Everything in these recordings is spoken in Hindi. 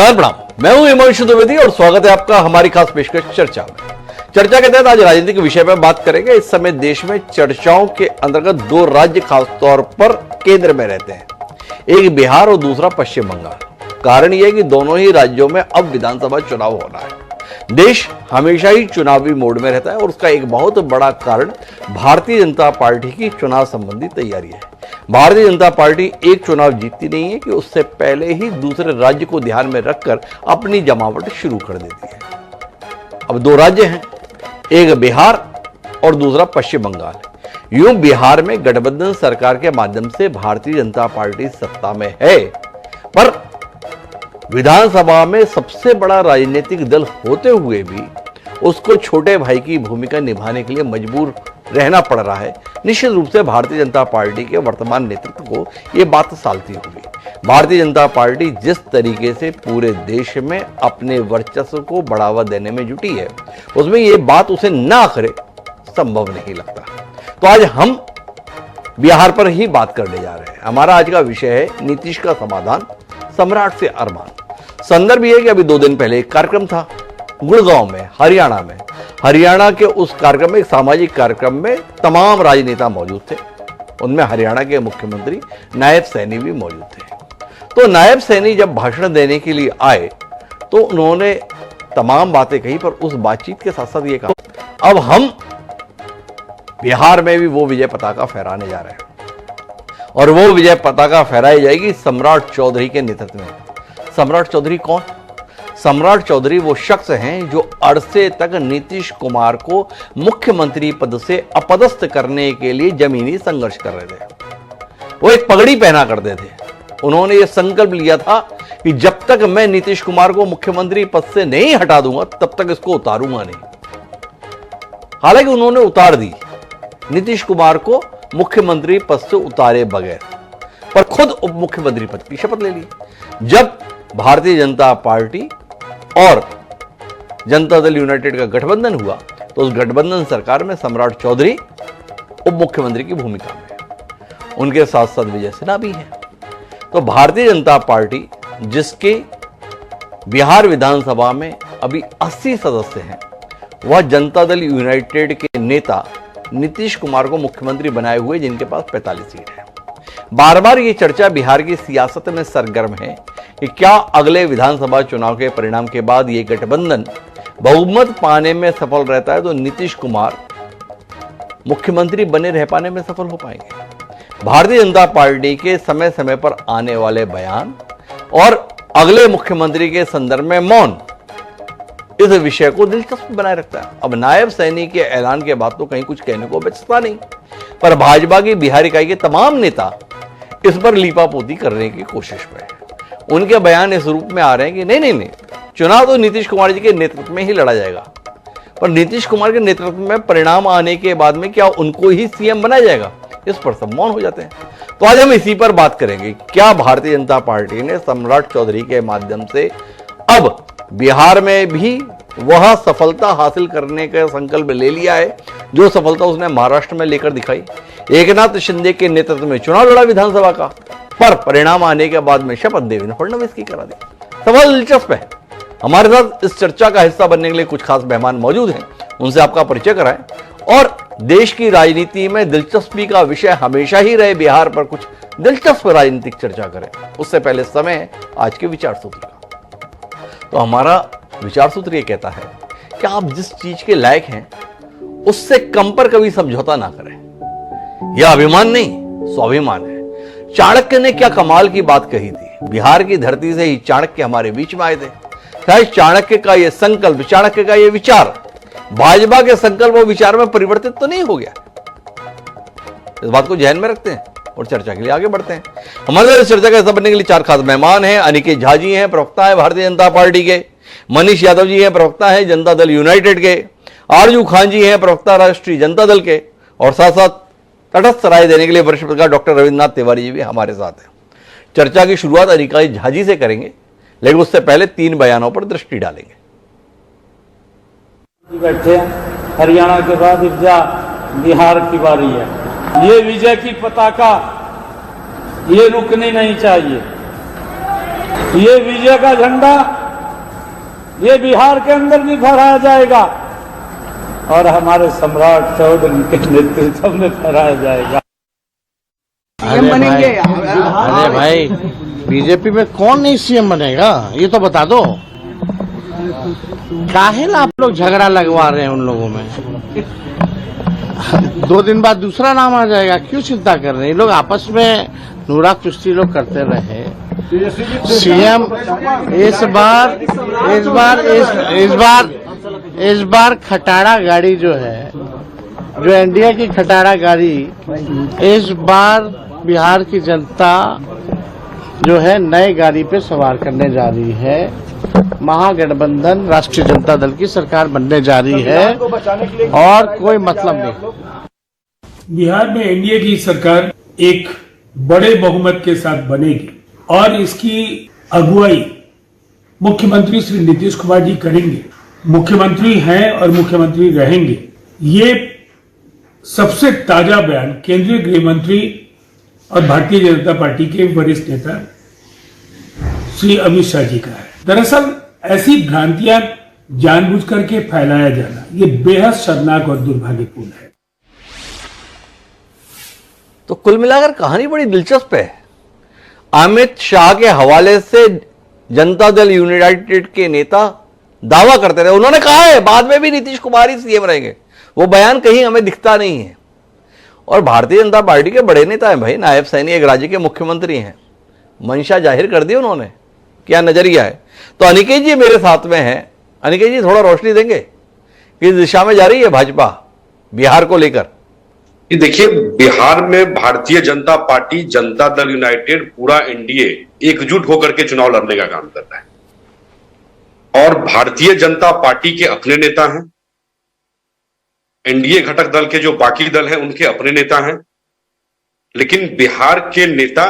प्रणाम, मैं हूं हिमांशु द्विवेदी और स्वागत है आपका हमारी खास पेशकश चर्चा में। चर्चा के तहत आज राजनीतिक विषय पर बात करेंगे। इस समय देश में चर्चाओं के अंतर्गत दो राज्य खासतौर पर केंद्र में रहते हैं, एक बिहार और दूसरा पश्चिम बंगाल। कारण यह है कि दोनों ही राज्यों में अब विधानसभा चुनाव होना है। देश हमेशा ही चुनावी मोड में रहता है और उसका एक बहुत बड़ा कारण भारतीय जनता पार्टी की चुनाव संबंधी तैयारी है। भारतीय जनता पार्टी एक चुनाव जीतती नहीं है कि उससे पहले ही दूसरे राज्य को ध्यान में रखकर अपनी जमावट शुरू कर देती है। अब दो राज्य हैं, एक बिहार और दूसरा पश्चिम बंगाल। यूं बिहार में गठबंधन सरकार के माध्यम से भारतीय जनता पार्टी सत्ता में है, पर विधानसभा में सबसे बड़ा राजनीतिक दल होते हुए भी उसको छोटे भाई की भूमिका निभाने के लिए मजबूर रहना पड़ रहा है। निश्चित रूप से भारतीय जनता पार्टी के वर्तमान नेतृत्व को यह बात सालती होगी। भारतीय जनता पार्टी जिस तरीके से पूरे देश में अपने वर्चस्व को बढ़ावा देने में जुटी है, उसमें यह बात उसे ना करे संभव नहीं लगता। तो आज हम बिहार पर ही बात करने जा रहे हैं। हमारा आज का विषय है नीतीश का समाधान, सम्राट से अरमान। संदर्भ यह है कि अभी 2 दिन पहले एक कार्यक्रम था गुड़गांव में, हरियाणा में। हरियाणा के उस कार्यक्रम में, एक सामाजिक कार्यक्रम में तमाम राजनेता मौजूद थे। उनमें हरियाणा के मुख्यमंत्री नायब सैनी भी मौजूद थे। तो नायब सैनी जब भाषण देने के लिए आए तो उन्होंने तमाम बातें कही, पर उस बातचीत के साथ साथ ये कहा अब हम बिहार में भी वो विजय पताका फहराने जा रहे हैं और वो विजय पताका फहराई जाएगी सम्राट चौधरी के नेतृत्व में। सम्राट चौधरी कौन? सम्राट चौधरी वो शख्स हैं जो अरसे तक नीतीश कुमार को मुख्यमंत्री पद से अपदस्थ करने के लिए जमीनी संघर्ष कर रहे थे। वो एक पगड़ी पहना करते थे। उन्होंने ये संकल्प लिया था कि जब तक मैं नीतीश कुमार को मुख्यमंत्री पद से नहीं हटा दूंगा तब तक इसको उतारूंगा नहीं। हालांकि उन्होंने उतार दी नीतीश कुमार को मुख्यमंत्री पद से उतारे बगैर, पर खुद उप मुख्यमंत्री पद की शपथ ले ली। जब भारतीय जनता पार्टी और जनता दल यूनाइटेड का गठबंधन हुआ तो उस गठबंधन सरकार में सम्राट चौधरी उप मुख्यमंत्री की भूमिका में, उनके साथ साथ विजय सिन्हा भी हैं। तो भारतीय जनता पार्टी जिसके बिहार विधानसभा में अभी 80 सदस्य हैं, वह जनता दल यूनाइटेड के नेता नीतीश कुमार को मुख्यमंत्री बनाए हुए जिनके पास 45 सीट है। बार बार ये चर्चा बिहार की सियासत में सरगर्म है कि क्या अगले विधानसभा चुनाव के परिणाम के बाद ये गठबंधन बहुमत पाने में सफल रहता है तो नीतीश कुमार मुख्यमंत्री बने रह पाने में सफल हो पाएंगे। भारतीय जनता पार्टी के समय समय पर आने वाले बयान और अगले मुख्यमंत्री के संदर्भ में मौन इस विषय को दिलचस्प बनाए रखता है। अब नायब सैनी के ऐलान के बाद तो कहीं कुछ कहने को बचता नहीं, पर भाजपा की बिहार इकाई के तमाम नेता इस पर लीपापोती करने की कोशिश में है। उनके बयान इस रूप में आ रहे हैं कि नहीं, चुनाव तो नीतीश कुमार जी के नेतृत्व में ही लड़ा जाएगा, पर नीतीश कुमार के नेतृत्व में परिणाम आने के बाद में क्या उनको ही सीएम बनाया जाएगा, इस पर सब मौन हो जाते हैं। तो आज हम इसी पर बात करेंगे। क्या भारतीय जनता पार्टी ने सम्राट चौधरी के माध्यम से अब बिहार में भी वह सफलता हासिल करने का संकल्प ले लिया है जो सफलता उसने महाराष्ट्र में लेकर दिखाई? एकनाथ शिंदे के नेतृत्व में चुनाव लड़ा विधानसभा का, पर परिणाम आने के बाद में शपथ देवेंद्र फडणवीस की करा दी। सवाल दिलचस्प है। हमारे साथ इस चर्चा का हिस्सा बनने के लिए कुछ खास मेहमान मौजूद हैं, उनसे आपका परिचय कराएं। और देश की राजनीति में दिलचस्पी का विषय हमेशा ही रहे बिहार पर कुछ दिलचस्प राजनीतिक चर्चा करें, उससे पहले समय है आज के विचार सूत्र का। तो हमारा विचार सूत्र ये कहता है कि आप जिस चीज के लायक हैं उससे कम पर कभी समझौता ना करें। यह अभिमान नहीं, स्वाभिमान है। चाणक्य ने क्या कमाल की बात कही थी। बिहार की धरती से ही चाणक्य हमारे बीच में आए थे। शायद चाणक्य का यह संकल्प, चाणक्य का यह विचार भाजपा के संकल्प और विचार में परिवर्तित तो नहीं हो गया। इस बात को ध्यान में रखते हैं और चर्चा के लिए आगे बढ़ते हैं। हमारे चर्चा का हिस्सा बनने के लिए 4 खास मेहमान हैं। अनिकेत झा जी हैं, प्रवक्ता है भारतीय जनता पार्टी के। मनीष यादव जी हैं, प्रवक्ता है जनता दल यूनाइटेड के। आरजू खान जी हैं, प्रवक्ता राष्ट्रीय जनता दल के। और साथ साथ तटस्थ राय देने के लिए वरिष्ठ पत्रकार डॉक्टर रविन्द्रनाथ तिवारी जी भी हमारे साथ हैं। चर्चा की शुरुआत अनिकेत झा जी से करेंगे, लेकिन उससे पहले 3 बयानों पर दृष्टि डालेंगे। बैठे हरियाणा के बाद बिहार की बारी है। ये विजय की पताका ये रुकनी नहीं चाहिए। ये विजय का झंडा ये बिहार के अंदर भी फहराया जाएगा और हमारे सम्राट चौधरी के नेतृत्व में फहराया जाएगा। सीएम बनेंगे। अरे भाई, बीजेपी में कौन नहीं सीएम बनेगा, ये तो बता दो। काहे ला आप लोग झगड़ा लगवा रहे हैं उन लोगों में? 2 दिन बाद दूसरा नाम आ जाएगा, क्यों चिंता कर रहे हैं? ये लोग आपस में नूरा कुश्ती लोग करते रहे। सीएम इस बार खटारा गाड़ी जो है, जो एनडीए की खटारा गाड़ी, इस बार बिहार की जनता जो है नए गाड़ी पे सवार करने जा रही है। महागठबंधन राष्ट्रीय जनता दल की सरकार बनने जा रही है और कोई मतलब नहीं। बिहार में एनडीए की सरकार एक बड़े बहुमत के साथ बनेगी और इसकी अगुवाई मुख्यमंत्री श्री नीतीश कुमार जी करेंगे। मुख्यमंत्री हैं और मुख्यमंत्री रहेंगे। ये सबसे ताजा बयान केंद्रीय गृह मंत्री और भारतीय जनता पार्टी के वरिष्ठ नेता श्री अमित शाह जी का है। दरअसल ऐसी भ्रांतियां जानबूझ करके फैलाया जाना ये बेहद शर्मनाक और दुर्भाग्यपूर्ण है। तो कुल मिलाकर कहानी बड़ी दिलचस्प है। अमित शाह के हवाले से जनता दल यूनाइटेड के नेता दावा करते रहे। उन्होंने कहा है बाद में भी नीतीश कुमार ही सीएम रहेंगे। वो बयान कहीं हमें दिखता नहीं है। और भारतीय जनता पार्टी के बड़े नेता हैं भाई, नायब सैनी एक राज्य के मुख्यमंत्री हैं। मंशा जाहिर कर दी उन्होंने, क्या नजरिया है। तो अनिकेत जी मेरे साथ में हैं। अनिकेत जी थोड़ा रोशनी देंगे किस दिशा में जा रही है भाजपा बिहार को लेकर? ये देखिए, बिहार में भारतीय जनता पार्टी, जनता दल यूनाइटेड, पूरा एनडीए एकजुट होकर के चुनाव लड़ने का काम कर रहा है। और भारतीय जनता पार्टी के अपने नेता हैं, एनडीए घटक दल के जो बाकी दल हैं उनके अपने नेता हैं, लेकिन बिहार के नेता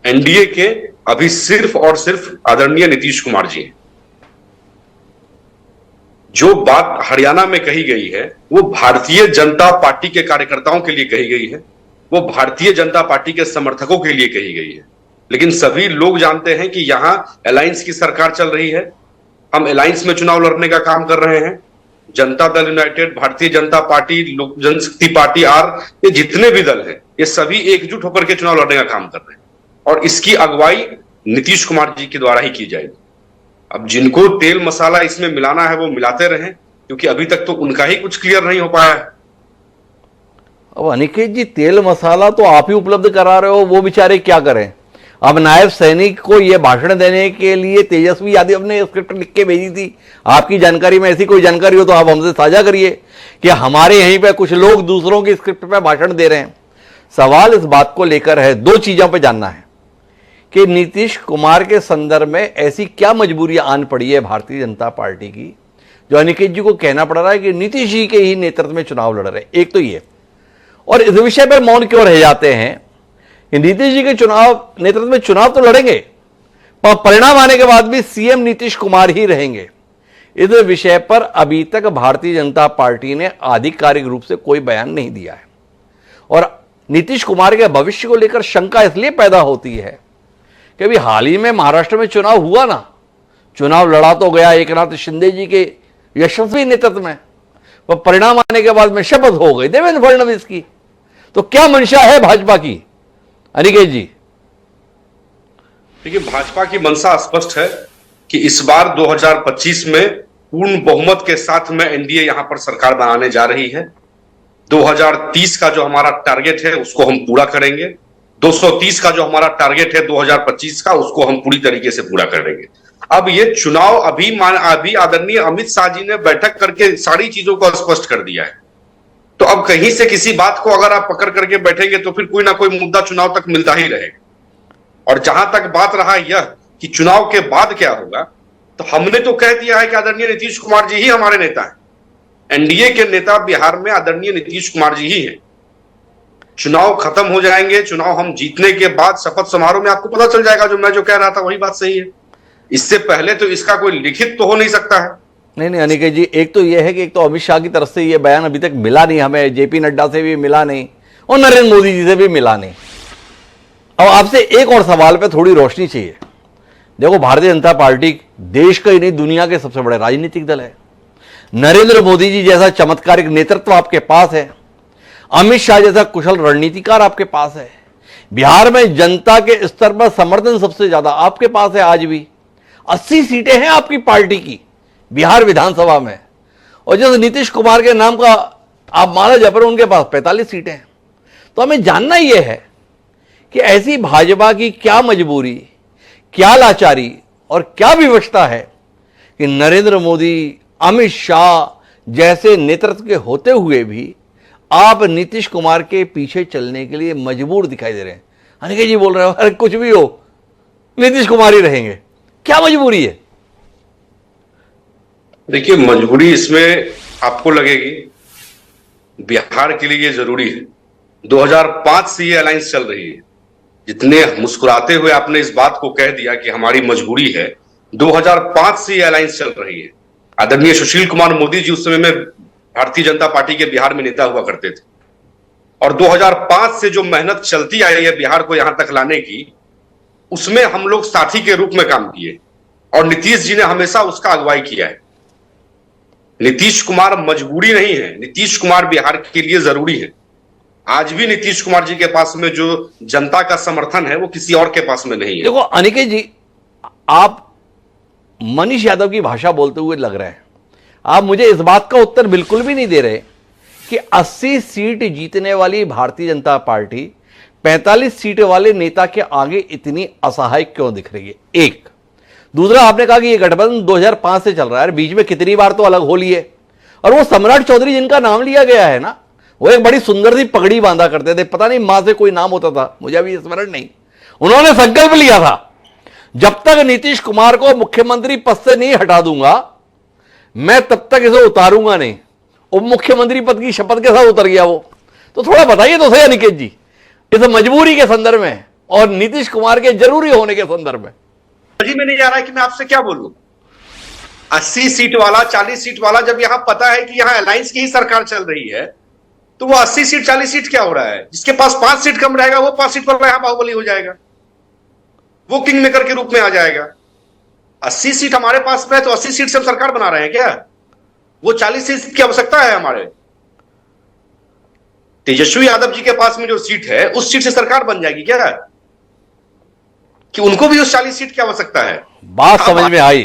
एनडीए के अभी सिर्फ और सिर्फ आदरणीय नीतीश कुमार जी हैं। जो बात हरियाणा में कही गई है वो भारतीय जनता पार्टी के कार्यकर्ताओं के लिए कही गई है, वो भारतीय जनता पार्टी के समर्थकों के लिए कही गई है। लेकिन सभी लोग जानते हैं कि यहां अलायंस की सरकार चल रही है, हम अलायंस में चुनाव लड़ने का काम कर रहे हैं। जनता दल यूनाइटेड, भारतीय जनता पार्टी, लोक जनशक्ति पार्टी आर, ये जितने भी दल हैं ये सभी एकजुट होकर के चुनाव लड़ने का काम कर रहे हैं और इसकी अगुवाई नीतीश कुमार जी के द्वारा ही की जाएगी। अब जिनको तेल मसाला इसमें मिलाना है वो मिलाते रहें, क्योंकि अभी तक तो उनका ही कुछ क्लियर नहीं हो पाया है। अब अनिकेत जी तेल मसाला तो आप ही उपलब्ध करा रहे हो, वो बेचारे क्या करें? अब नायब सैनिक को यह भाषण देने के लिए तेजस्वी यादव ने स्क्रिप्ट लिख के भेजी थी। आपकी जानकारी में ऐसी कोई जानकारी हो तो आप हमसे साझा करिए कि हमारे यहीं पे कुछ लोग दूसरों की स्क्रिप्ट पे भाषण दे रहे हैं। सवाल इस बात को लेकर है, 2 चीजों पे जानना है कि नीतीश कुमार के संदर्भ में ऐसी क्या मजबूरियां आन पड़ी है भारतीय जनता पार्टी की जो अनिकेत जी को कहना पड़ रहा है कि नीतीश जी के ही नेतृत्व में चुनाव लड़ रहे हैं। एक तो ये, और इस विषय पर मौन क्यों रह जाते हैं कि नीतीश जी के नेतृत्व में चुनाव तो लड़ेंगे पर परिणाम आने के बाद भी सीएम नीतीश कुमार ही रहेंगे। इस विषय पर अभी तक भारतीय जनता पार्टी ने आधिकारिक रूप से कोई बयान नहीं दिया है और नीतीश कुमार के भविष्य को लेकर शंका इसलिए पैदा होती है कि अभी हाल ही में महाराष्ट्र में चुनाव हुआ ना, चुनाव लड़ा तो गया एकनाथ शिंदे जी के यशस्वी नेतृत्व में, पर परिणाम आने के बाद में शपथ हो गई देवेंद्र फडणवीस की। तो क्या मंशा है भाजपा की अनिकेत जी? देखिए, भाजपा की मंशा स्पष्ट है कि इस बार 2025 में पूर्ण बहुमत के साथ में एनडीए यहां पर सरकार बनाने जा रही है। 2030 का जो हमारा टारगेट है उसको हम पूरा करेंगे। 230 का जो हमारा टारगेट है 2025 का उसको हम पूरी तरीके से पूरा करेंगे। अब ये चुनाव अभी आदरणीय अमित शाह जी ने बैठक करके सारी चीजों को स्पष्ट कर दिया है। तो अब कहीं से किसी बात को अगर आप पकड़ करके बैठेंगे तो फिर कोई ना कोई मुद्दा चुनाव तक मिलता ही रहेगा। और जहां तक बात रहा यह कि चुनाव के बाद क्या होगा, तो हमने तो कह दिया है कि आदरणीय नीतीश कुमार जी ही हमारे नेता हैं। एनडीए के नेता बिहार में आदरणीय नीतीश कुमार जी ही हैं। चुनाव खत्म हो जाएंगे, चुनाव हम जीतने के बाद शपथ समारोह में आपको पता चल जाएगा जो मैं जो कह रहा था वही बात सही है। इससे पहले तो इसका कोई लिखित तो हो नहीं सकता है। नहीं अनिकेत जी, एक तो यह है कि एक तो अमित शाह की तरफ से यह बयान अभी तक मिला नहीं, हमें जेपी नड्डा से भी मिला नहीं और नरेंद्र मोदी जी से भी मिला नहीं। अब आपसे एक और सवाल पे थोड़ी रोशनी चाहिए। देखो, भारतीय जनता पार्टी देश का ही नहीं दुनिया के सबसे बड़े राजनीतिक दल है। नरेंद्र मोदी जी जैसा चमत्कारिक नेतृत्व आपके पास है, अमित शाह जैसा कुशल रणनीतिकार आपके पास है, बिहार में जनता के स्तर पर समर्थन सबसे ज्यादा आपके पास है। आज भी 80 सीटें हैं आपकी पार्टी की बिहार विधानसभा में, और जैसे नीतीश कुमार के नाम का आप माला जप रहे, उनके पास 45 सीटें हैं। तो हमें जानना यह है कि ऐसी भाजपा की क्या मजबूरी, क्या लाचारी और क्या विवशता है कि नरेंद्र मोदी, अमित शाह जैसे नेतृत्व के होते हुए भी आप नीतीश कुमार के पीछे चलने के लिए मजबूर दिखाई दे रहे हैं। अनिकेत जी बोल रहे हो, अरे कुछ भी हो नीतीश कुमार ही रहेंगे, क्या मजबूरी है? देखिए, मजबूरी इसमें आपको लगेगी, बिहार के लिए ये जरूरी है। 2005 से ये अलायंस चल रही है। जितने मुस्कुराते हुए आपने इस बात को कह दिया कि हमारी मजबूरी है, 2005 से ये अलायंस चल रही है। आदरणीय सुशील कुमार मोदी जी उस समय में भारतीय जनता पार्टी के बिहार में नेता हुआ करते थे, और 2005 से जो मेहनत चलती आई है बिहार को यहां तक लाने की, उसमें हम लोग साथी के रूप में काम किए, और नीतीश जी ने हमेशा उसका अगुवाई किया है। नीतीश कुमार मजबूरी नहीं है, नीतीश कुमार बिहार के लिए जरूरी है। आज भी नीतीश कुमार जी के पास में जो जनता का समर्थन है वो किसी और के पास में नहीं है। देखो अनिकेत जी, आप मनीष यादव की भाषा बोलते हुए लग रहे हैं। आप मुझे इस बात का उत्तर बिल्कुल भी नहीं दे रहे कि 80 सीट जीतने वाली भारतीय जनता पार्टी 45 सीट वाले नेता के आगे इतनी असहाय क्यों दिख रही है? एक। दूसरा, आपने कहा कि यह गठबंधन 2005 से चल रहा है, बीच में कितनी बार तो अलग हो लिए, और वो सम्राट चौधरी जिनका नाम लिया गया है ना, वो एक बड़ी सुंदर सी पगड़ी बांधा करते थे, पता नहीं मां से कोई नाम होता था, मुझे अभी स्मरण नहीं। उन्होंने संकल्प लिया था, जब तक नीतीश कुमार को मुख्यमंत्री पद से नहीं हटा दूंगा मैं तब तक इसे उतारूंगा नहीं। उप मुख्यमंत्री पद की शपथ के साथ उतर गया वो। तो थोड़ा बताइए तो सही अनिकेत जी, इस मजबूरी के संदर्भ में और नीतीश कुमार के जरूरी होने के संदर्भ में। समझ में नहीं आ रहा है कि मैं आपसे क्या बोलूं। 80 सीट वाला, 40 सीट वाला, जब यहां पता है कि यहां अलायंस की ही सरकार चल रही है, तो वो 80 सीट 40 सीट क्या हो रहा है? जिसके पास 5 सीट कम रहेगा वो 5 सीट पर यहां बाहुबली हो जाएगा, वो किंग मेकर के रूप में आ जाएगा। 80 सीट हमारे पास में है तो 80 सीट से हम सरकार बना रहे हैं क्या? वो 40 सीट की आवश्यकता है हमारे। तेजस्वी यादव जी के पास में जो सीट है उस सीट से सरकार बन जाएगी क्या? कि उनको भी उस 40 सीट की आवश्यकता है? बात समझ में आई।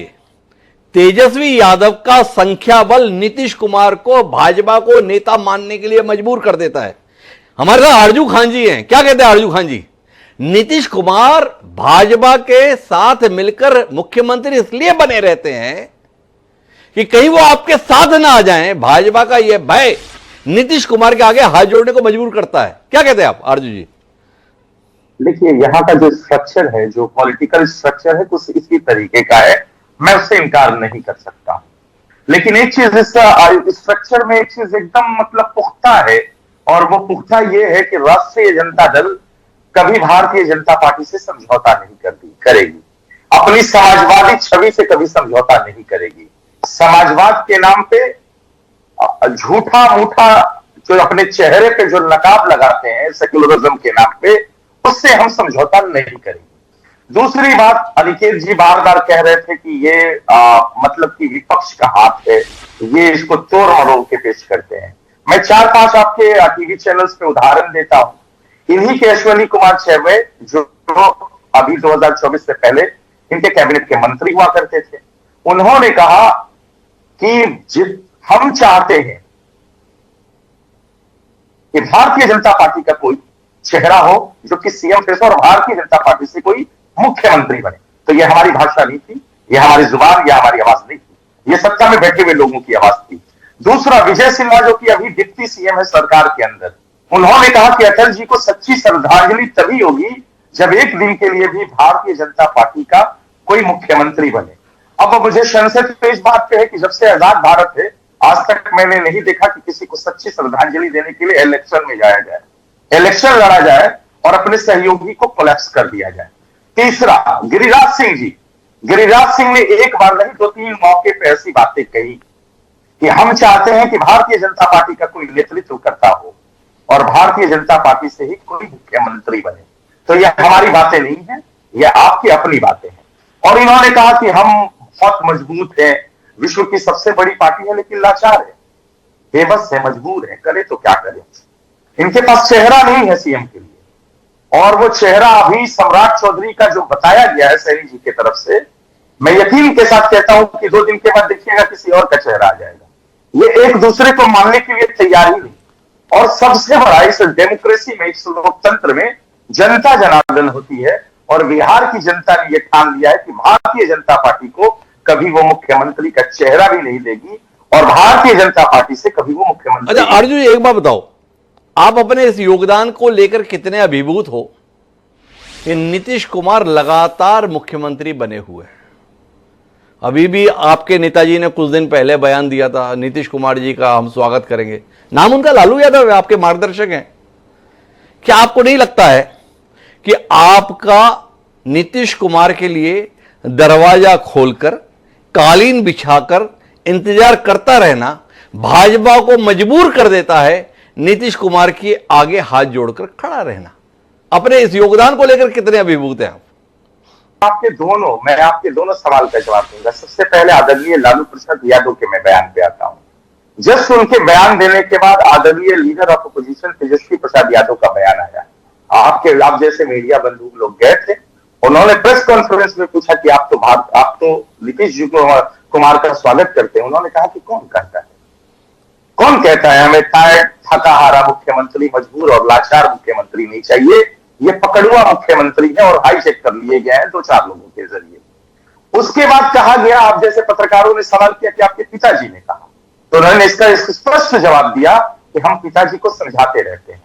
तेजस्वी यादव का संख्या बल नीतीश कुमार को, भाजपा को नेता मानने के लिए मजबूर कर देता है। हमारे साथ आरजू खान जी हैं, क्या कहते हैं आरजू खान जी? नीतीश कुमार भाजपा के साथ मिलकर मुख्यमंत्री इसलिए बने रहते हैं कि कहीं वो आपके साथ ना आ जाएं। भाजपा का यह भय नीतीश कुमार के आगे हाथ जोड़ने को मजबूर करता है। क्या कहते हैं आप आरजू जी? देखिए, यहाँ का जो स्ट्रक्चर है, जो पॉलिटिकल स्ट्रक्चर है, कुछ इसी तरीके का है, मैं उससे इनकार नहीं कर सकता। लेकिन एक चीज इस स्ट्रक्चर में एक चीज एकदम मतलब पुख्ता है, और वो पुख्ता ये है कि राष्ट्रीय जनता दल कभी भारतीय जनता पार्टी से समझौता नहीं करेगी, अपनी समाजवादी छवि से कभी समझौता नहीं करेगी। समाजवाद के नाम पे झूठा मूठा जो अपने चेहरे पे जो नकाब लगाते हैं सेक्युलरिज्म के नाम पे, उससे हम समझौता नहीं करेंगे। दूसरी बात, अनिकेत जी बार बार कह रहे थे कि ये मतलब कि विपक्ष का हाथ है, ये इसको चोर मरोड़ के पेश करते हैं। मैं 4-5 आपके टीवी चैनल्स पे उदाहरण देता हूं। इन्हीं के अश्विनी कुमार चौबे जो अभी 2024 से पहले इनके कैबिनेट के मंत्री हुआ करते थे, उन्होंने कहा कि हम चाहते हैं कि भारतीय जनता पार्टी का कोई चेहरा हो जो कि सीएम फेस और भारतीय जनता पार्टी से कोई मुख्यमंत्री बने। तो यह हमारी भाषा नहीं थी, यह हमारी जुबान या हमारी आवाज नहीं थी, यह सत्ता में बैठे हुए लोगों की आवाज थी। दूसरा, विजय सिन्हा जो कि अभी डिप्टी सीएम है सरकार के अंदर, उन्होंने कहा कि अटल जी को सच्ची श्रद्धांजलि तभी होगी जब एक दिन के लिए भी भारतीय जनता पार्टी का कोई मुख्यमंत्री बने। अब मुझे संसद पे इस बात पे है कि जब से आजाद भारत है आज तक मैंने नहीं देखा कि किसी को सच्ची श्रद्धांजलि देने के लिए इलेक्शन में जाया जाए, इलेक्शन लड़ा जाए और अपने सहयोगी को कोलैप्स कर दिया जाए। तीसरा, गिरिराज सिंह जी, गिरिराज सिंह ने एक बार नहीं 2-3 मौके पर ऐसी बातें कही कि हम चाहते हैं कि भारतीय जनता पार्टी का कोई नेतृत्व करता हो और भारतीय जनता पार्टी से ही कोई मुख्यमंत्री बने। तो यह हमारी बातें नहीं है, यह आपकी अपनी बातें हैं। और इन्होंने कहा कि हम बहुत मजबूत हैं, विश्व की सबसे बड़ी पार्टी है लेकिन लाचार है, बेबस है, मजबूर है, करे तो क्या करें। इनके पास चेहरा नहीं है सीएम के लिए, और वो चेहरा अभी सम्राट चौधरी का जो बताया गया है सैनी जी की तरफ से, मैं यकीन के साथ कहता हूं कि 2 दिन के बाद देखिएगा किसी और का चेहरा आ जाएगा। ये एक दूसरे को मानने के लिए तैयार ही नहीं। और सबसे बड़ा इस डेमोक्रेसी में, इस लोकतंत्र में जनता जनार्दन होती है, और बिहार की जनता ने यह ठान लिया है कि भारतीय जनता पार्टी को कभी वो मुख्यमंत्री का चेहरा भी नहीं देगी, और भारतीय जनता पार्टी से कभी वो मुख्यमंत्री। अच्छा अर्जुन, एक बात बताओ, आप अपने इस योगदान को लेकर कितने अभिभूत हो कि नीतीश कुमार लगातार मुख्यमंत्री बने हुए हैं? अभी भी आपके नेताजी ने कुछ दिन पहले बयान दिया था, नीतीश कुमार जी का हम स्वागत करेंगे, नाम उनका लालू यादव है, आपके मार्गदर्शक हैं। क्या आपको नहीं लगता है कि आपका नीतीश कुमार के लिए दरवाजा खोलकर, कालीन बिछाकर इंतजार करता रहना भाजपा को मजबूर कर देता है नीतीश कुमार के आगे हाथ जोड़कर खड़ा रहना? अपने इस योगदान को लेकर कितने अभिभूत हैं आप? मैं आपके दोनों सवाल का जवाब दूंगा। सबसे पहले आदरणीय लालू प्रसाद यादव के मैं बयान पे आता हूं। जस्ट उनके बयान देने के बाद आदरणीय leader of opposition Tejashwi Prasad Yadav का बयान आया। आप जैसे मीडिया बंधु लोग गए थे, उन्होंने प्रेस कॉन्फ्रेंस में पूछा कि आप तो नीतीश जी कुमार का स्वागत करते हैं। उन्होंने कहा कि कौन कहता है हमें टायर्ड, थका हारा मुख्यमंत्री, मजबूर और लाचार मुख्यमंत्री नहीं चाहिए। ये पकड़ुआ मुख्यमंत्री है और हाईजेक कर लिए गए हैं 2-4 लोगों के जरिए। उसके बाद कहा गया, आप जैसे पत्रकारों ने सवाल किया कि आपके पिताजी ने कहा, तो उन्होंने इसका स्पष्ट जवाब दिया कि हम पिताजी को समझाते रहते हैं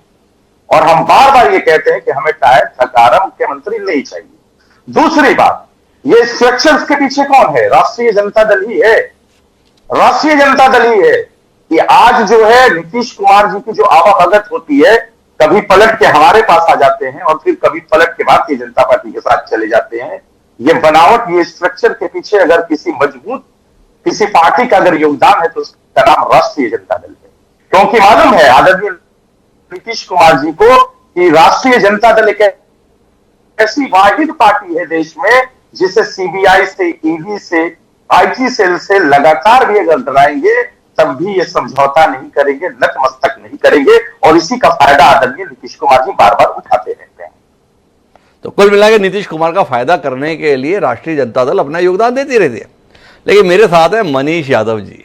और हम बार बार ये कहते हैं कि हमें टायर्ड, थका हारा मुख्यमंत्री नहीं चाहिए। दूसरी बात, ये स्ट्रक्चर्स के पीछे कौन है? राष्ट्रीय जनता दल ही है। राष्ट्रीय जनता दल ही है कि आज जो है नीतीश कुमार जी की जो आवाभगत होती है, कभी पलट के हमारे पास आ जाते हैं और फिर कभी पलट के भारतीय जनता पार्टी के साथ चले जाते हैं। ये बनावट, ये स्ट्रक्चर के पीछे अगर किसी पार्टी का अगर योगदान है तो उसका नाम राष्ट्रीय जनता दल है। क्योंकि मालूम है आदरणीय नीतीश कुमार जी को कि राष्ट्रीय जनता दल एक ऐसी वाहिद पार्टी है देश में जिसे सीबीआई से, ईडी से, आईटी सेल से लगातार भी अगर डराएंगे तब भी ये समझौता नहीं करेंगे, नतमस्तक नहीं करेंगे, और इसी का फायदा आदरणीय नीतीश कुमार जी बार बार उठाते रहते हैं। तो कुल मिलाकर नीतीश कुमार का फायदा करने के लिए राष्ट्रीय जनता दल अपना योगदान देती रहती है। लेकिन मेरे साथ है मनीष यादव जी,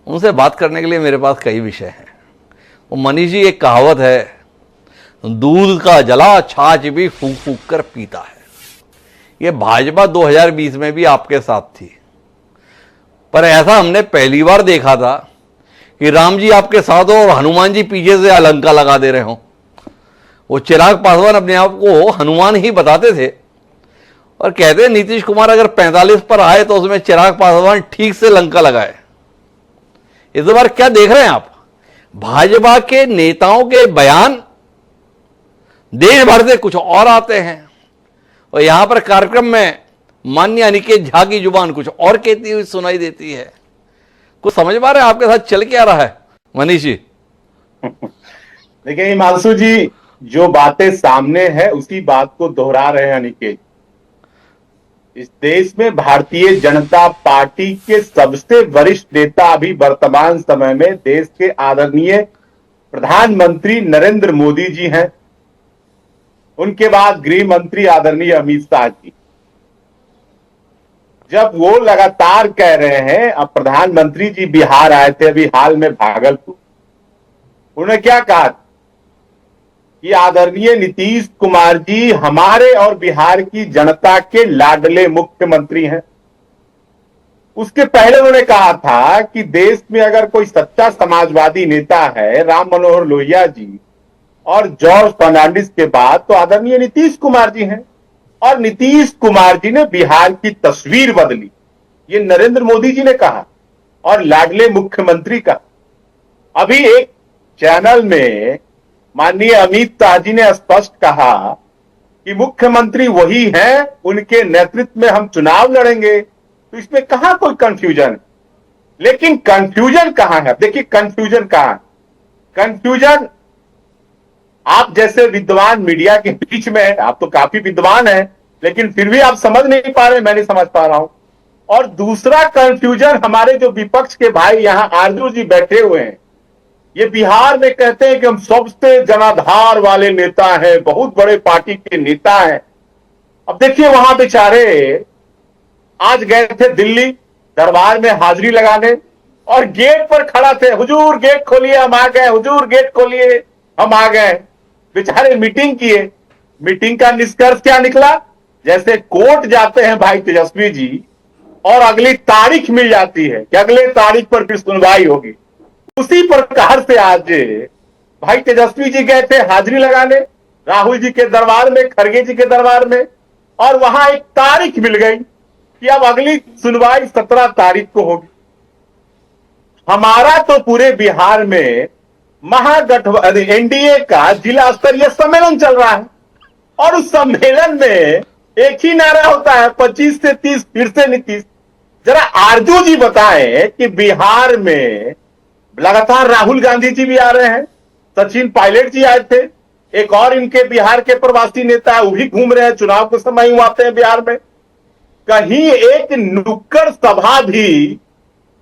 उनसे बात करने के लिए मेरे पास कई विषय हैं। वो मनीष जी, एक कहावत है, दूध का जला छाछ भी फूंक फूंक कर पीता है। ये भाजपा 2020 में भी आपके साथ थी, पर ऐसा हमने पहली बार देखा था कि राम जी आपके साथ हो और हनुमान जी पीछे से अलंका लगा दे रहे हो। वो चिराग पासवान अपने आप को हनुमान ही बताते थे और कहते हैं नीतीश कुमार अगर 45 पर आए तो उसमें चिराग पासवान ठीक से लंका लगाए। इस बार क्या देख रहे हैं आप? भाजपा के नेताओं के बयान देश भर से कुछ और आते हैं और यहां पर कार्यक्रम में माननीय अनिकेत झा की जुबान कुछ और कहती हुई सुनाई देती है। कुछ समझ पा रहे हैं आपके साथ चल क्या रहा है मनीष जी? देखिए हिमांशु जी, जो बातें सामने है उसी बात को दोहरा रहे हैं अनिकेत। इस देश में भारतीय जनता पार्टी के सबसे वरिष्ठ नेता अभी वर्तमान समय में देश के आदरणीय प्रधानमंत्री नरेंद्र मोदी जी हैं। उनके बाद गृह मंत्री आदरणीय अमित शाह जी। जब वो लगातार कह रहे हैं, अब प्रधानमंत्री जी बिहार आए थे अभी हाल में भागलपुर, उन्होंने क्या कहा कि आदरणीय नीतीश कुमार जी हमारे और बिहार की जनता के लाडले मुख्यमंत्री हैं। उसके पहले उन्होंने कहा था कि देश में अगर कोई सच्चा समाजवादी नेता है, राम मनोहर लोहिया जी और जॉर्ज फर्नांडिस के बाद तो आदरणीय नीतीश कुमार जी हैं। और नीतीश कुमार जी ने बिहार की तस्वीर बदली, ये नरेंद्र मोदी जी ने कहा, और लाडले मुख्यमंत्री का। अभी एक चैनल में माननीय अमित शाह जी ने स्पष्ट कहा कि मुख्यमंत्री वही हैं, उनके नेतृत्व में हम चुनाव लड़ेंगे। तो इसमें कहां कोई कंफ्यूजन है? लेकिन कंफ्यूजन कहां है? देखिए कंफ्यूजन कहां है? कंफ्यूजन आप जैसे विद्वान मीडिया के बीच में है, आप तो काफी विद्वान हैं, लेकिन फिर भी आप समझ नहीं पा रहे, मैं नहीं समझ पा रहा हूं। और दूसरा कंफ्यूजन, हमारे जो विपक्ष के भाई यहां आरजू जी बैठे हुए हैं, ये बिहार में कहते हैं कि हम सबसे जनाधार वाले नेता हैं, बहुत बड़े पार्टी के नेता हैं। अब देखिए वहां बेचारे आज गए थे दिल्ली दरबार में हाजिरी लगाने और गेट पर खड़ा थे, हुजूर गेट खोलिए हम आ गए, हुजूर गेट खोलिए हम आ गए। बेचारे मीटिंग किए, मीटिंग का निष्कर्ष क्या निकला? जैसे कोर्ट जाते हैं भाई तेजस्वी जी और अगली तारीख मिल जाती है कि अगले तारीख पर फिर सुनवाई होगी, उसी प्रकार से आज भाई तेजस्वी जी गए थे हाजिरी लगाने राहुल जी के दरबार में, खड़गे जी के दरबार में, और वहां एक तारीख मिल गई कि अब अगली सुनवाई 17 तारीख को होगी। हमारा तो पूरे बिहार में महागठबंधन एनडीए का जिला स्तरीय सम्मेलन चल रहा है और उस सम्मेलन में एक ही नारा होता है 25 से 30 फिर से नीतीश। जरा आरजू जी बताएं कि बिहार में लगातार राहुल गांधी जी भी आ रहे हैं, सचिन पायलट जी आए थे, एक और इनके बिहार के प्रवासी नेता है वो भी घूम रहे हैं, चुनाव के समय ही आते हैं बिहार में। कहीं एक नुक्कड़ सभा भी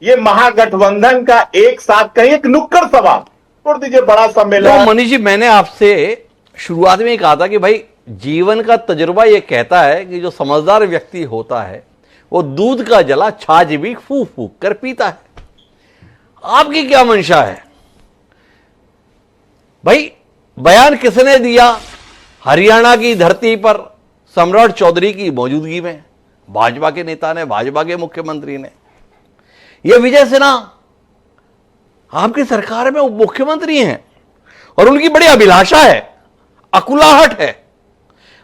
ये महागठबंधन का एक साथ, कहीं एक नुक्कड़ सभा छोड़ दीजिए बड़ा सम्मेलन। तो मनीष जी, मैंने आपसे शुरुआत में ही कहा था कि भाई जीवन का तजुर्बा ये कहता है कि जो समझदार व्यक्ति होता है वो दूध का जला छाछ भी फूंक फूंक कर पीता है। आपकी क्या मंशा है भाई? बयान किसने दिया हरियाणा की धरती पर सम्राट चौधरी की मौजूदगी में? भाजपा के नेता ने, भाजपा के मुख्यमंत्री ने। यह विजय सिन्हा आपकी सरकार में उप मुख्यमंत्री हैं और उनकी बड़ी अभिलाषा है, अकुलाहट है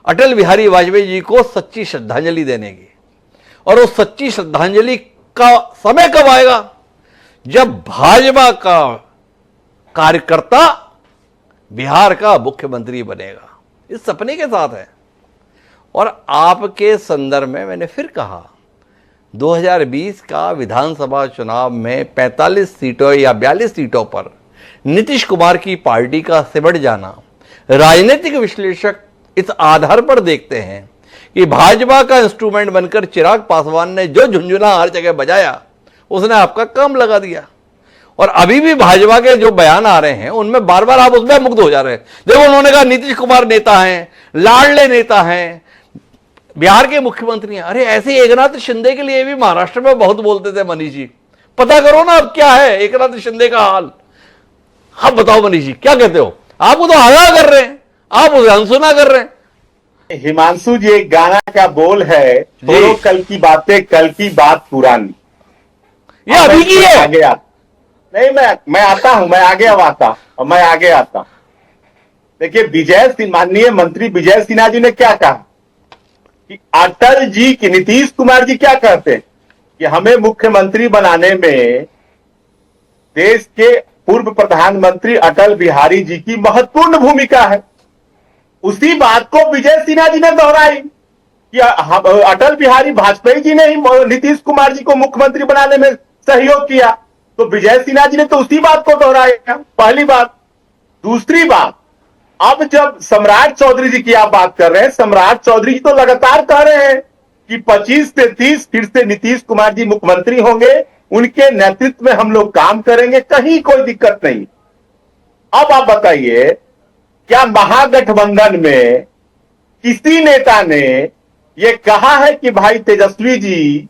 अटल बिहारी वाजपेयी जी को सच्ची श्रद्धांजलि देने की। और उस सच्ची श्रद्धांजलि का समय कब आएगा? जब भाजपा का कार्यकर्ता बिहार का मुख्यमंत्री बनेगा। इस सपने के साथ है। और आपके संदर्भ में मैंने फिर कहा 2020 का विधानसभा चुनाव में 45 सीटों या 42 सीटों पर नीतीश कुमार की पार्टी का सिमट जाना, राजनीतिक विश्लेषक इस आधार पर देखते हैं कि भाजपा का इंस्ट्रूमेंट बनकर चिराग पासवान ने जो झुंझुना हर जगह बजाया उसने आपका काम लगा दिया। और अभी भी भाजपा के जो बयान आ रहे हैं उनमें बार बार आप उसमें मुग्ध हो जा रहे हैं। देखो, उन्होंने कहा नीतीश कुमार नेता हैं, लाडले नेता हैं, बिहार के मुख्यमंत्री हैं। अरे ऐसे एकनाथ शिंदे के लिए भी महाराष्ट्र में बहुत बोलते थे मनीष जी। पता करो ना अब क्या है एकनाथ शिंदे का हाल। आप बताओ मनीष जी, क्या कहते हो? आप तो आगाह कर रहे हैं, आप उसे अनसुना कर रहे हैं। हिमांशु जी, एक गाना का बोल है, छोड़ो कल की बातें, कल की बात पुरानी। ये अभी की है। आगे आता नहीं, मैं आता हूं, मैं आगे अब आता और मैं आगे आता। देखिए माननीय मंत्री विजय सिन्हा जी ने क्या कहा कि अटल जी की, नीतीश कुमार जी क्या कहते हैं कि हमें मुख्यमंत्री बनाने में देश के पूर्व प्रधानमंत्री अटल बिहारी जी की महत्वपूर्ण भूमिका है। उसी बात को विजय सिन्हा जी ने दोहराई कि अटल बिहारी वाजपेयी जी ने ही नीतीश कुमार जी को मुख्यमंत्री बनाने में सहयोग किया। तो विजय सिन्हा जी ने तो उसी बात को दोहराया, पहली बात। दूसरी बात, अब जब सम्राट चौधरी जी की आप बात कर रहे हैं, सम्राट चौधरी जी तो लगातार कह रहे हैं कि 25 से 30 फिर से नीतीश कुमार जी मुख्यमंत्री होंगे, उनके नेतृत्व में हम लोग काम करेंगे, कहीं कोई दिक्कत नहीं। अब आप बताइए, क्या महागठबंधन में किसी नेता ने यह कहा है कि भाई तेजस्वी जी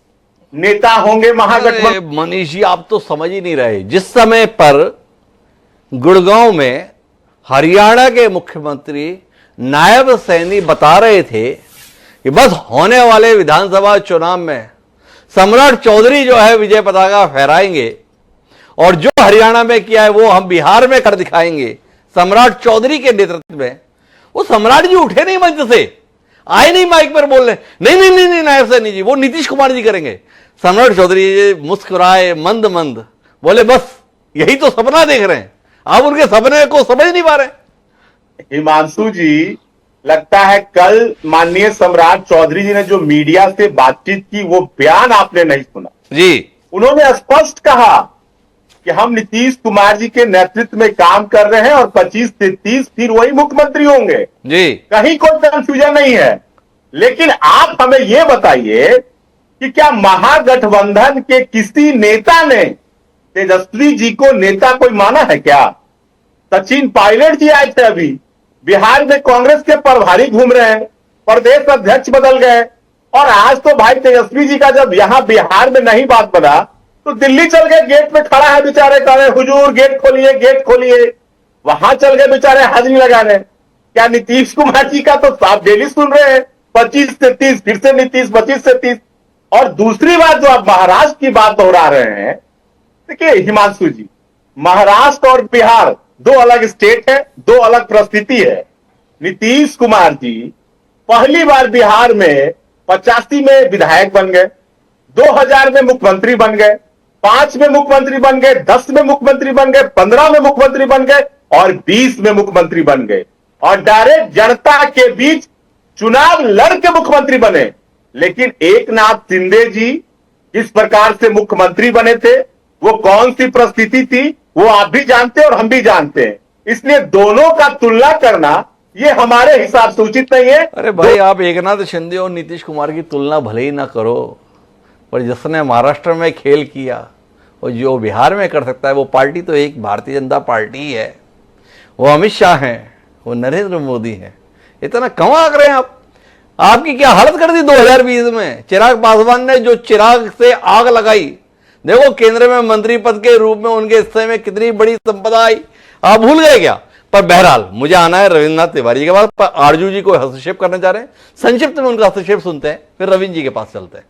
नेता होंगे महागठबंधन? मनीष जी, आप तो समझ ही नहीं रहे। जिस समय पर गुड़गांव में हरियाणा के मुख्यमंत्री नायब सैनी बता रहे थे कि बस होने वाले विधानसभा चुनाव में सम्राट चौधरी जो है विजय पताका फहराएंगे और जो हरियाणा में किया है वो हम बिहार में कर दिखाएंगे सम्राट चौधरी के नेतृत्व में, वो सम्राट जी उठे नहीं मंच से, आए नहीं माइक पर बोलने, नहीं नायब सैनी जी, वो नीतीश कुमार जी करेंगे। सम्राट चौधरी जी मुस्कुराए मंद मंद, बोले बस यही तो सपना देख रहे हैं, आप उनके सपने को समझ नहीं पा रहे। हिमांशु जी, लगता है कल माननीय सम्राट चौधरी जी ने जो मीडिया से बातचीत की वो बयान आपने नहीं सुना जी। उन्होंने स्पष्ट कहा कि हम नीतीश कुमार जी के नेतृत्व में काम कर रहे हैं और 25 से 30 फिर वही मुख्यमंत्री होंगे जी। कहीं कोई कंफ्यूजन नहीं है। लेकिन आप हमें यह बताइए कि क्या महागठबंधन के किसी नेता ने तेजस्वी जी को नेता कोई माना है क्या? सचिन पायलट जी आए थे अभी, बिहार में कांग्रेस के प्रभारी घूम रहे हैं, प्रदेश अध्यक्ष बदल गए, और आज तो भाई तेजस्वी जी का जब यहां बिहार में नहीं बात बना तो दिल्ली चल गए, गेट पे खड़ा है बेचारे, कह रहे हुजूर गेट खोलिए, गेट खोलिए। वहां चल गए बेचारे हाजिरी लगाने। क्या नीतीश कुमार जी का तो आप डेली सुन रहे हैं 25 से 30, फिर से नीतीश 25 से 30। और दूसरी बात जो आप महाराष्ट्र की बात दोहरा रहे हैं, देखिए हिमांशु जी, महाराष्ट्र और बिहार दो अलग स्टेट है, दो अलग परिस्थिति है। नीतीश कुमार जी पहली बार बिहार में 85 में विधायक बन गए, 2000 में मुख्यमंत्री बन गए, 5 में मुख्यमंत्री बन गए, 10 में मुख्यमंत्री बन गए, 15 में मुख्यमंत्री बन गए और 20 में मुख्यमंत्री बन गए, और डायरेक्ट जनता के बीच चुनाव लड़ के मुख्यमंत्री बने। लेकिन एकनाथ शिंदे जी किस प्रकार से मुख्यमंत्री बने थे, वो कौन सी परिस्थिति थी, वो आप भी जानते हैं और हम भी जानते हैं। इसलिए दोनों का तुलना करना ये हमारे हिसाब से उचित नहीं है। अरे भाई, आप एकनाथ शिंदे और नीतीश कुमार की तुलना भले ही ना करो, पर जिसने महाराष्ट्र में खेल किया और जो बिहार में कर सकता है वो पार्टी तो एक भारतीय जनता पार्टी ही है। वो अमित शाह हैं, वो नरेंद्र मोदी हैं। इतना कम आंक रहे हैं आप? आपकी क्या हालत कर दी 2020 में? चिराग पासवान ने जो चिराग से आग लगाई, देखो केंद्र में मंत्री पद के रूप में उनके हिस्से में कितनी बड़ी संपदा आई, आप भूल गए क्या? पर बहरहाल मुझे आना है रविन्द्रनाथ तिवारी के पास। पर आरजू जी को हस्तक्षेप करना चाह रहे हैं, संक्षिप्त में उनका हस्तक्षेप सुनते हैं, फिर रविंद्र जी के पास चलते हैं।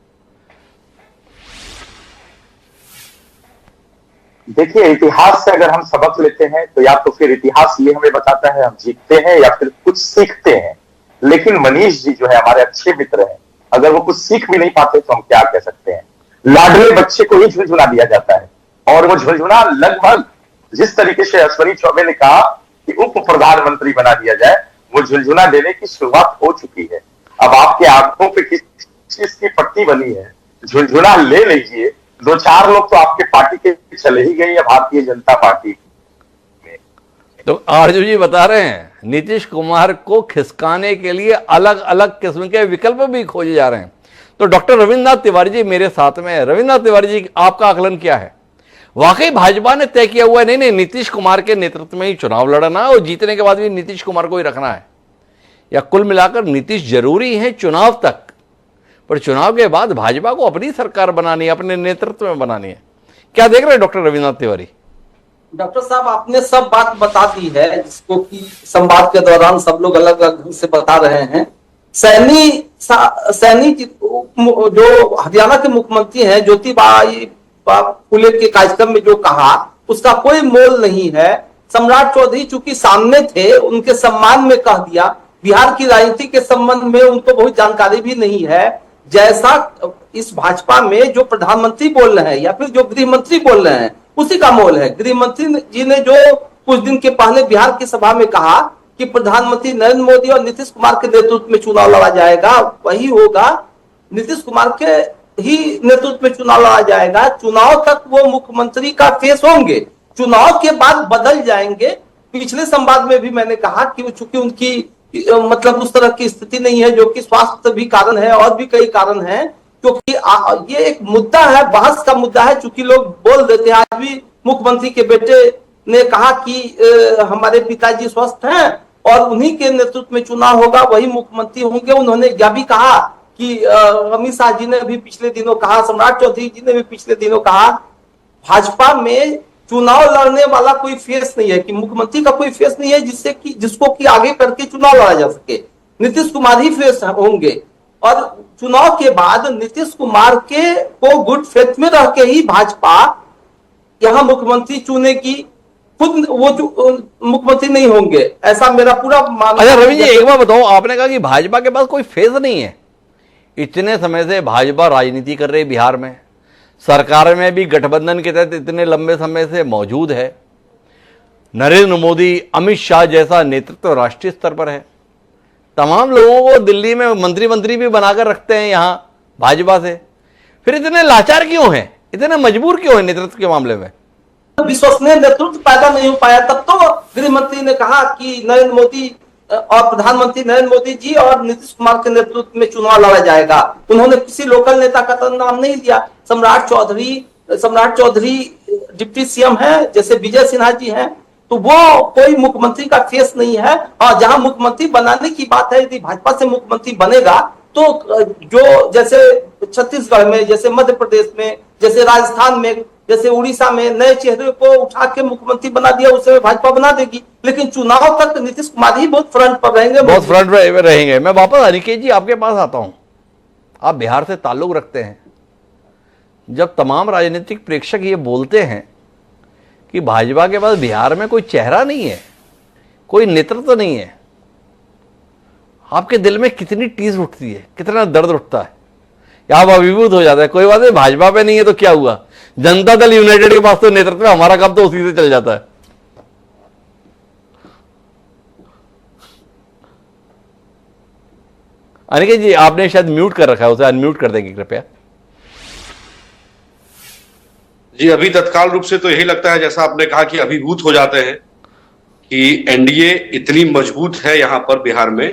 देखिए, इतिहास से अगर हम सबक लेते हैं तो या तो फिर इतिहास ये हमें बताता है हम जीतते हैं या फिर कुछ सीखते हैं। लेकिन मनीष जी जो है हमारे अच्छे मित्र हैं, अगर वो कुछ सीख भी नहीं पाते तो हम क्या कह सकते हैं। लाडले बच्चे को ही झुनझुना दिया जाता है, और वो झुनझुना लगभग जिस तरीके से अश्विनी चौबे ने कहा कि उप प्रधानमंत्री बना दिया जाए, वो झुनझुना देने की शुरुआत हो चुकी है। अब आपके आंखों पे किस चीज की पट्टी बनी है, झुनझुना ले लीजिए। 2-4 लोग तो आपके पार्टी के चले ही गए हैं भारतीय जनता पार्टी में। तो आरजू जी बता रहे हैं नीतीश कुमार को खिसकाने के लिए अलग अलग किस्म के विकल्प भी खोजे जा रहे हैं। तो डॉक्टर रविन्द्रनाथ तिवारी जी मेरे साथ में है। रविन्द्रनाथ तिवारी जी, आपका आकलन क्या है? वाकई भाजपा ने तय किया हुआ है नहीं नीतीश कुमार के नेतृत्व में ही चुनाव लड़ना है और जीतने के बाद भी नीतीश कुमार को ही रखना है, या कुल मिलाकर नीतीश जरूरी है चुनाव तक, पर चुनाव के बाद भाजपा को अपनी सरकार बनानी है, अपने नेतृत्व में बनानी है? क्या देख रहे हैं डॉक्टर रविन्द्रनाथ तिवारी? डॉक्टर साहब, आपने सब बात बता दी है जिसको कि संवाद के दौरान सब लोग अलग अलग ढंग से बता रहे हैं। सैनी जो हरियाणा के मुख्यमंत्री हैं, ज्योतिबाई फुले के कार्यक्रम में जो कहा उसका कोई मोल नहीं है। सम्राट चौधरी चूंकि सामने थे, उनके सम्मान में कह दिया। बिहार की राजनीति के संबंध में उनको बहुत जानकारी भी नहीं है। जैसा इस भाजपा में जो प्रधानमंत्री बोल रहे हैं या फिर जो गृह मंत्री बोल रहे हैं उसी का मोल है। गृह मंत्री जी ने जो कुछ दिन के पहले बिहार की सभा में कहा कि प्रधानमंत्री नरेंद्र मोदी और नीतीश कुमार के नेतृत्व में चुनाव लड़ा जाएगा, वही होगा। नीतीश कुमार के ही नेतृत्व में चुनाव लड़ा जाएगा। चुनाव तक वो मुख्यमंत्री का फेस होंगे, चुनाव के बाद बदल जाएंगे। पिछले संवाद में भी मैंने कहा कि चूंकि उनकी मतलब उस तरह की स्थिति नहीं है, जो कि स्वास्थ्य भी कारण है और भी कई कारण हैं, क्योंकि ये एक मुद्दा है, बहस का मुद्दा है। चूंकि लोग बोल देते हैं, आज भी मुख्यमंत्री के बेटे ने कहा कि हमारे पिताजी स्वस्थ हैं और उन्हीं के नेतृत्व में चुनाव होगा, वही मुख्यमंत्री होंगे। उन्होंने यह भी कहा कि अमित शाह जी ने भी पिछले दिनों कहा, सम्राट चौधरी जी ने भी पिछले दिनों कहा, भाजपा में चुनाव लड़ने वाला कोई फेस नहीं है, कि मुख्यमंत्री का कोई फेस नहीं है जिसको कि आगे करके चुनाव लड़ा जा सके। नीतीश कुमार ही फेस होंगे और चुनाव के बाद नीतीश कुमार के को गुड फेथ में रह के ही भाजपा यहां मुख्यमंत्री चुनेगी, खुद वो मुख्यमंत्री नहीं होंगे, ऐसा मेरा पूरा मानना। अच्छा रवि जी, एक बार बताओ, आपने कहा कि भाजपा के पास कोई फेस नहीं है। इतने समय से भाजपा राजनीति कर रही बिहार में, सरकार में भी गठबंधन के तहत इतने लंबे समय से मौजूद है। नरेंद्र मोदी, अमित शाह जैसा नेतृत्व राष्ट्रीय स्तर पर है। तमाम लोगों को दिल्ली में मंत्री भी बनाकर रखते हैं यहां भाजपा से। फिर इतने लाचार क्यों हैं, इतने मजबूर क्यों हैं नेतृत्व के मामले में? विश्वसनीय नेतृत्व पैदा नहीं हो पाया। तब तो गृह मंत्री ने कहा कि नरेंद्र मोदी और प्रधानमंत्री नरेंद्र मोदी जी और नीतीश कुमार के नेतृत्व में चुनाव लड़ा जाएगा। उन्होंने किसी लोकल नेता का तो नाम नहीं दिया। सम्राट चौधरी डिप्टी सीएम है, जैसे विजय सिन्हा जी हैं, तो वो कोई मुख्यमंत्री का फेस नहीं है। और जहां मुख्यमंत्री बनाने की बात है, यदि भाजपा से मुख्यमंत्री बनेगा तो जो जैसे छत्तीसगढ़ में, जैसे मध्य प्रदेश में, जैसे राजस्थान में, जैसे उड़ीसा में नए चेहरे को उठा के मुख्यमंत्री बना दिया, उसे भाजपा बना देगी। लेकिन चुनाव तक नीतीश कुमार ही बहुत फ्रंट पर रहेंगे, बहुत फ्रंट में रहेंगे। मैं वापस अनिकेत जी आपके पास आता हूं। आप बिहार से ताल्लुक रखते हैं। जब तमाम राजनीतिक प्रेक्षक ये बोलते हैं कि भाजपा के पास बिहार में कोई चेहरा नहीं है, कोई नेतृत्व नहीं है, आपके दिल में कितनी टीस उठती है, कितना दर्द उठता है, या आप अभिभूत हो जाता है? कोई बात नहीं, भाजपा पे नहीं है तो क्या हुआ, जनता दल यूनाइटेड के पास तो नेतृत्व है, हमारा काम तो उसी से चल जाता है। अनिकेत जी आपने शायद म्यूट कर रखा है, उसे अनम्यूट कर देंगे कृपया। जी अभी तत्काल रूप से तो यही लगता है, जैसा आपने कहा कि अभिभूत हो जाते हैं कि एनडीए इतनी मजबूत है यहां पर बिहार में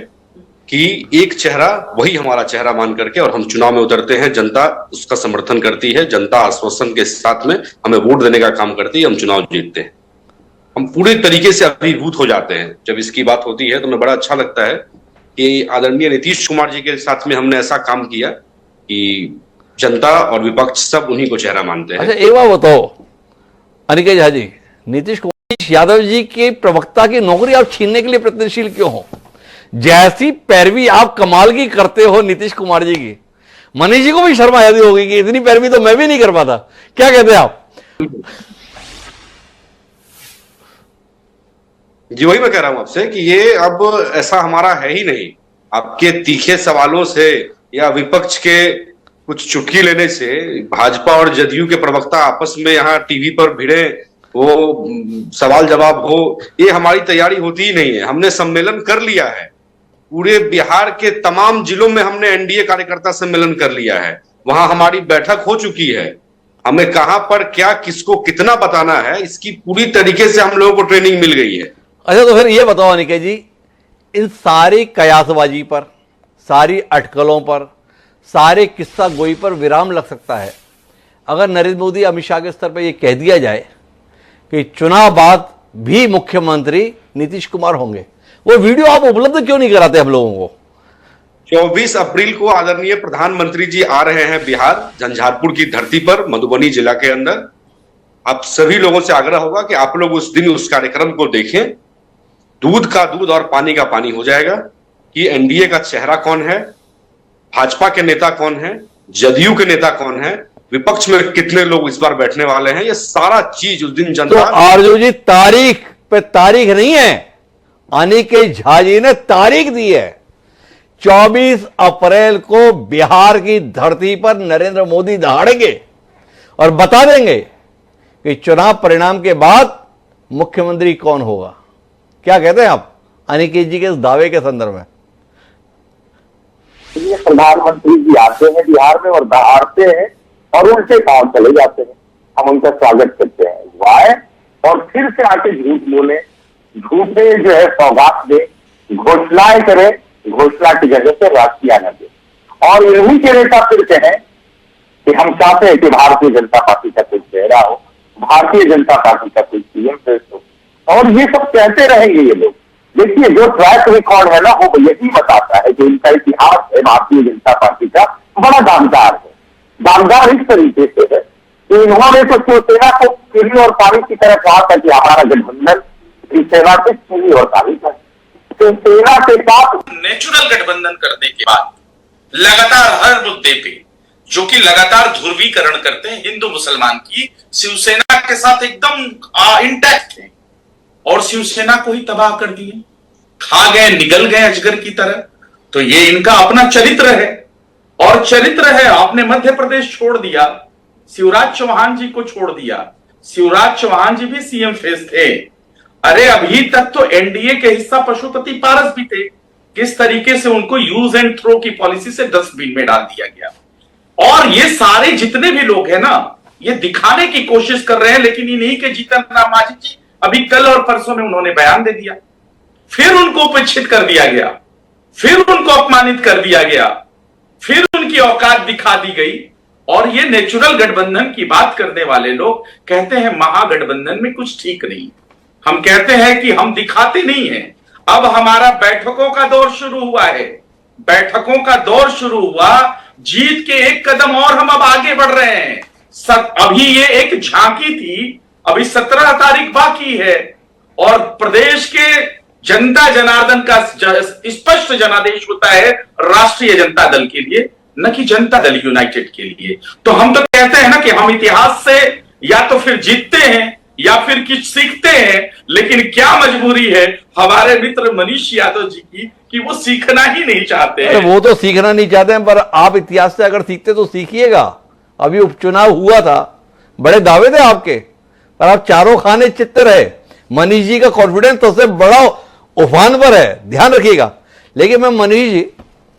कि एक चेहरा वही हमारा चेहरा मान करके और हम चुनाव में उतरते हैं। जनता उसका समर्थन करती है, जनता आश्वासन के साथ में हमें वोट देने का काम करती है, हम चुनाव जीतते हैं। हम पूरे तरीके से अभिभूत हो जाते हैं जब इसकी बात होती है। तो हमें बड़ा अच्छा लगता है कि आदरणीय नीतीश कुमार जी के साथ में हमने ऐसा काम किया कि जनता और विपक्ष सब उन्हीं को चेहरा मानते हैं। अच्छा एक बात बताओ अनिकेत झा जी, नीतीश कुमार यादव जी की प्रवक्ता की नौकरी आप छीनने के लिए प्रयत्नशील क्यों हो? जैसी पैरवी आप कमाल की करते हो नीतीश कुमार जी की, मनीष जी को भी शर्म आती होगी कि इतनी पैरवी तो मैं भी नहीं कर पाता। क्या कहते हैं आप? जी वही मैं कह रहा हूं आपसे कि ये अब ऐसा हमारा है ही नहीं। आपके तीखे सवालों से या विपक्ष के कुछ चुटकी लेने से भाजपा और जदयू के प्रवक्ता आपस में यहाँ टीवी पर भिड़े, वो सवाल जवाब हो, ये हमारी तैयारी होती ही नहीं है। हमने सम्मेलन कर लिया है, पूरे बिहार के तमाम जिलों में हमने एनडीए कार्यकर्ता सम्मेलन कर लिया है, वहां हमारी बैठक हो चुकी है। हमें कहां पर क्या किसको कितना बताना है, इसकी पूरी तरीके से हम लोगों को ट्रेनिंग मिल गई है। अच्छा तो फिर ये बताओ अनिकेत जी, इन सारी कयासबाजी पर, सारी अटकलों पर, सारे किस्सा गोई पर विराम लग सकता है अगर नरेंद्र मोदी अमित शाह के स्तर पर यह कह दिया जाए कि चुनाव बाद भी मुख्यमंत्री नीतीश कुमार होंगे। वो वीडियो आप उपलब्ध क्यों नहीं कराते हम लोगों को? 24 अप्रैल को आदरणीय प्रधानमंत्री जी आ रहे हैं बिहार, झंझारपुर की धरती पर, मधुबनी जिला के अंदर। आप सभी लोगों से आग्रह होगा कि आप लोग उस दिन उस कार्यक्रम को देखें। दूध का दूध और पानी का पानी हो जाएगा कि एनडीए का चेहरा कौन है, भाजपा के नेता कौन है, जदयू के नेता कौन है, विपक्ष में कितने लोग इस बार बैठने वाले हैं, ये सारा चीज उस दिन जनता। तो आरजू जी तारीख पे तारीख नहीं है, अनिकेत झा जी ने तारीख दी है। 24 अप्रैल को बिहार की धरती पर नरेंद्र मोदी दहाड़ेंगे और बता देंगे कि चुनाव परिणाम के बाद मुख्यमंत्री कौन होगा। क्या कहते हैं आप अनिकेत जी के इस दावे के संदर्भ में? प्रधानमंत्री जी आते हैं बिहार में और दहाड़ते हैं और उल्टे पांव चले जाते हैं। हम उनका स्वागत करते हैं, वाय, और फिर से आके झूठ बोले, झूठे जो है सौगात दे, घोषणाएं करे, घोषणा की जगह पे राशि न दे, और इन्हीं के नेता फिर कहें कि हम चाहते हैं कि भारतीय जनता पार्टी का कोई चेहरा हो, भारतीय जनता पार्टी का कोई सीएम फेस हो, और ये सब कहते रहेंगे ये लोग। देखिए जो ट्रैक रिकॉर्ड है ना, वो यही बताता है कि इनका इतिहास है भारतीय जनता पार्टी का बड़ा दामदार है। दामदार इस तरीके से है कि इन्होंने तो शिवसेना को चीनी और पानी की तरह कहा था कि हमारा गठबंधन शिवसेना से चीनी और पानी का, शिवसेना के साथ नेचुरल गठबंधन करने के बाद लगातार हर मुद्दे पे, जो कि लगातार ध्रुवीकरण करते हैं हिंदू मुसलमान की, शिवसेना के साथ एकदम इंटैक्ट थे और शिवसेना को ही तबाह कर दिए, खा गए, निगल गए अजगर की तरह। तो ये इनका अपना चरित्र है, और चरित्र है। आपने मध्य प्रदेश छोड़ दिया, शिवराज चौहान जी को छोड़ दिया। शिवराज चौहान जी भी सीएम फेस थे। अरे अभी तक तो एनडीए के हिस्सा पशुपति पारस भी थे। किस तरीके से उनको यूज एंड थ्रो की पॉलिसी से डस्टबिन में डाल दिया गया। और ये सारे जितने भी लोग हैं ना, ये दिखाने की कोशिश कर रहे हैं, लेकिन इन्हीं के जीतन राम मांझी जी अभी कल और परसों में उन्होंने बयान दे दिया फिर उनको उपेक्षित कर दिया गया, फिर उनको अपमानित कर दिया गया, फिर उनकी औकात दिखा दी गई। और ये नेचुरल गठबंधन की बात करने वाले लोग कहते हैं महागठबंधन में कुछ ठीक नहीं। हम कहते हैं कि हम दिखाते नहीं हैं। अब हमारा बैठकों का दौर शुरू हुआ है, बैठकों का दौर शुरू हुआ, जीत के एक कदम और हम अब आगे बढ़ रहे हैं। अभी ये एक झांकी थी, अभी 17 तारीख बाकी है और प्रदेश के जनता जनार्दन का स्पष्ट जनादेश होता है राष्ट्रीय जनता दल के लिए, न कि जनता दल यूनाइटेड के लिए। तो हम तो कहते हैं ना कि हम इतिहास से या तो फिर जीतते हैं या फिर कुछ सीखते हैं, लेकिन क्या मजबूरी है हमारे मित्र मनीष यादव जी की कि वो सीखना ही नहीं चाहते हैं। वो तो सीखना नहीं चाहते हैं, पर आप इतिहास से अगर सीखते तो सीखिएगा। अभी उपचुनाव हुआ था, बड़े दावे थे आपके, पर आप चारों खाने चित्त रहे। मनीष जी का कॉन्फिडेंस सबसे बड़ा उफान पर है, ध्यान रखिएगा। लेकिन मैं मनीष जी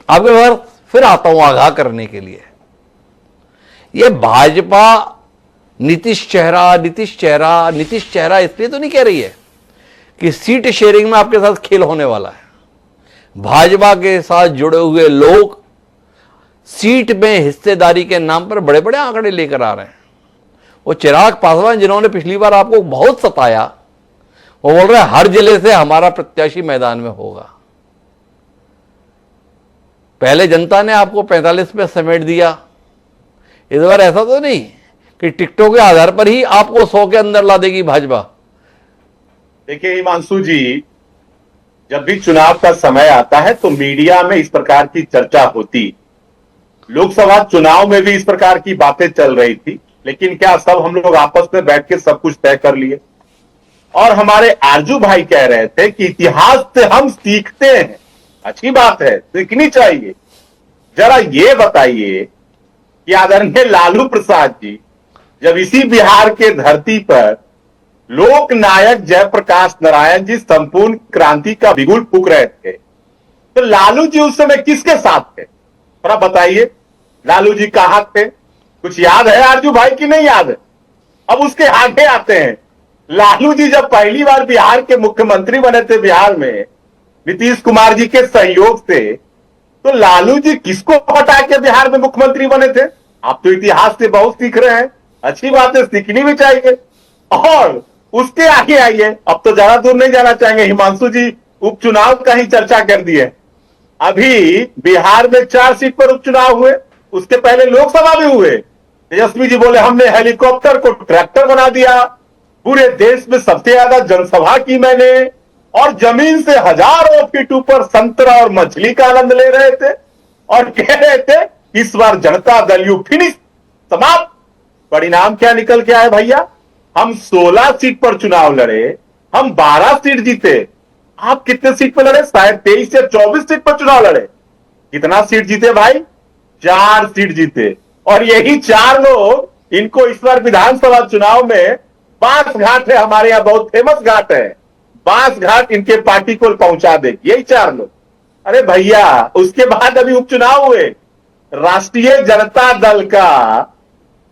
आपके पास फिर आता हूं आगाह करने के लिए। ये भाजपा नीतीश चेहरा इसलिए तो नहीं कह रही है कि सीट शेयरिंग में आपके साथ खेल होने वाला है। भाजपा के साथ जुड़े हुए लोग सीट में हिस्सेदारी के नाम पर बड़े बड़े आंकड़े लेकर आ रहे हैं। वो चिराग पासवान जिन्होंने पिछली बार आपको बहुत सताया, वो बोल रहे हैं हर जिले से हमारा प्रत्याशी मैदान में होगा। पहले जनता ने आपको 45 पे समेट दिया, इस बार ऐसा तो नहीं कि टिकटों के आधार पर ही आपको 100 के अंदर ला देगी भाजपा। देखिए हिमांशु जी, जब भी चुनाव का समय आता है तो मीडिया में इस प्रकार की चर्चा होती। लोकसभा चुनाव में भी इस प्रकार की बातें चल रही थी, लेकिन क्या सब हम लोग आपस में बैठ के सब कुछ तय कर लिए? और हमारे आरजू भाई कह रहे थे कि इतिहास से हम सीखते हैं। अच्छी बात है, सीखनी चाहिए। जरा ये बताइए कि आदरणीय लालू प्रसाद जी जब इसी बिहार के धरती पर लोक नायक जयप्रकाश नारायण जी संपूर्ण क्रांति का बिगुल फूंक रहे थे, तो लालू जी उस समय किसके साथ थे? थोड़ा बताइए, लालू जी कहां थे? कुछ याद है आरजू भाई की नहीं याद है? अब उसके आगे आते हैं। लालू जी जब पहली बार बिहार के मुख्यमंत्री बने थे बिहार में नीतीश कुमार जी के सहयोग से, तो लालू जी किसको हटा के बिहार में मुख्यमंत्री बने थे? आप तो इतिहास से बहुत सीख रहे हैं, अच्छी बात है, सीखनी भी चाहिए। और उसके आगे आइए, अब तो ज्यादा दूर नहीं जाना चाहेंगे हिमांशु जी, उपचुनाव का ही चर्चा कर दिए। अभी बिहार में 4 सीट पर उपचुनाव हुए, उसके पहले लोकसभा भी हुए। तेजस्वी जी बोले हमने हेलीकॉप्टर को ट्रैक्टर बना दिया, पूरे देश में सबसे ज्यादा जनसभा की मैंने, और जमीन से हजारों फीट ऊपर संतरा और मछली का आनंद ले रहे थे और कह रहे थे इस बार जनता दल यू फिनिश, समाप्त। परिणाम क्या निकल के आए भैया? हम 16 सीट पर चुनाव लड़े, हम 12 सीट जीते। आप कितने सीट पर लड़े? शायद 23 या 24 सीट पर चुनाव लड़े। कितना सीट जीते भाई? 4 सीट जीते। और यही 4 लोग, इनको इस बार विधानसभा चुनाव में बांस घाट है, हमारे यहां बहुत फेमस घाट है, बांस घाट इनके पार्टी को पहुंचा दे, यही 4 लोग। अरे भैया, उसके बाद अभी उपचुनाव हुए, राष्ट्रीय जनता दल का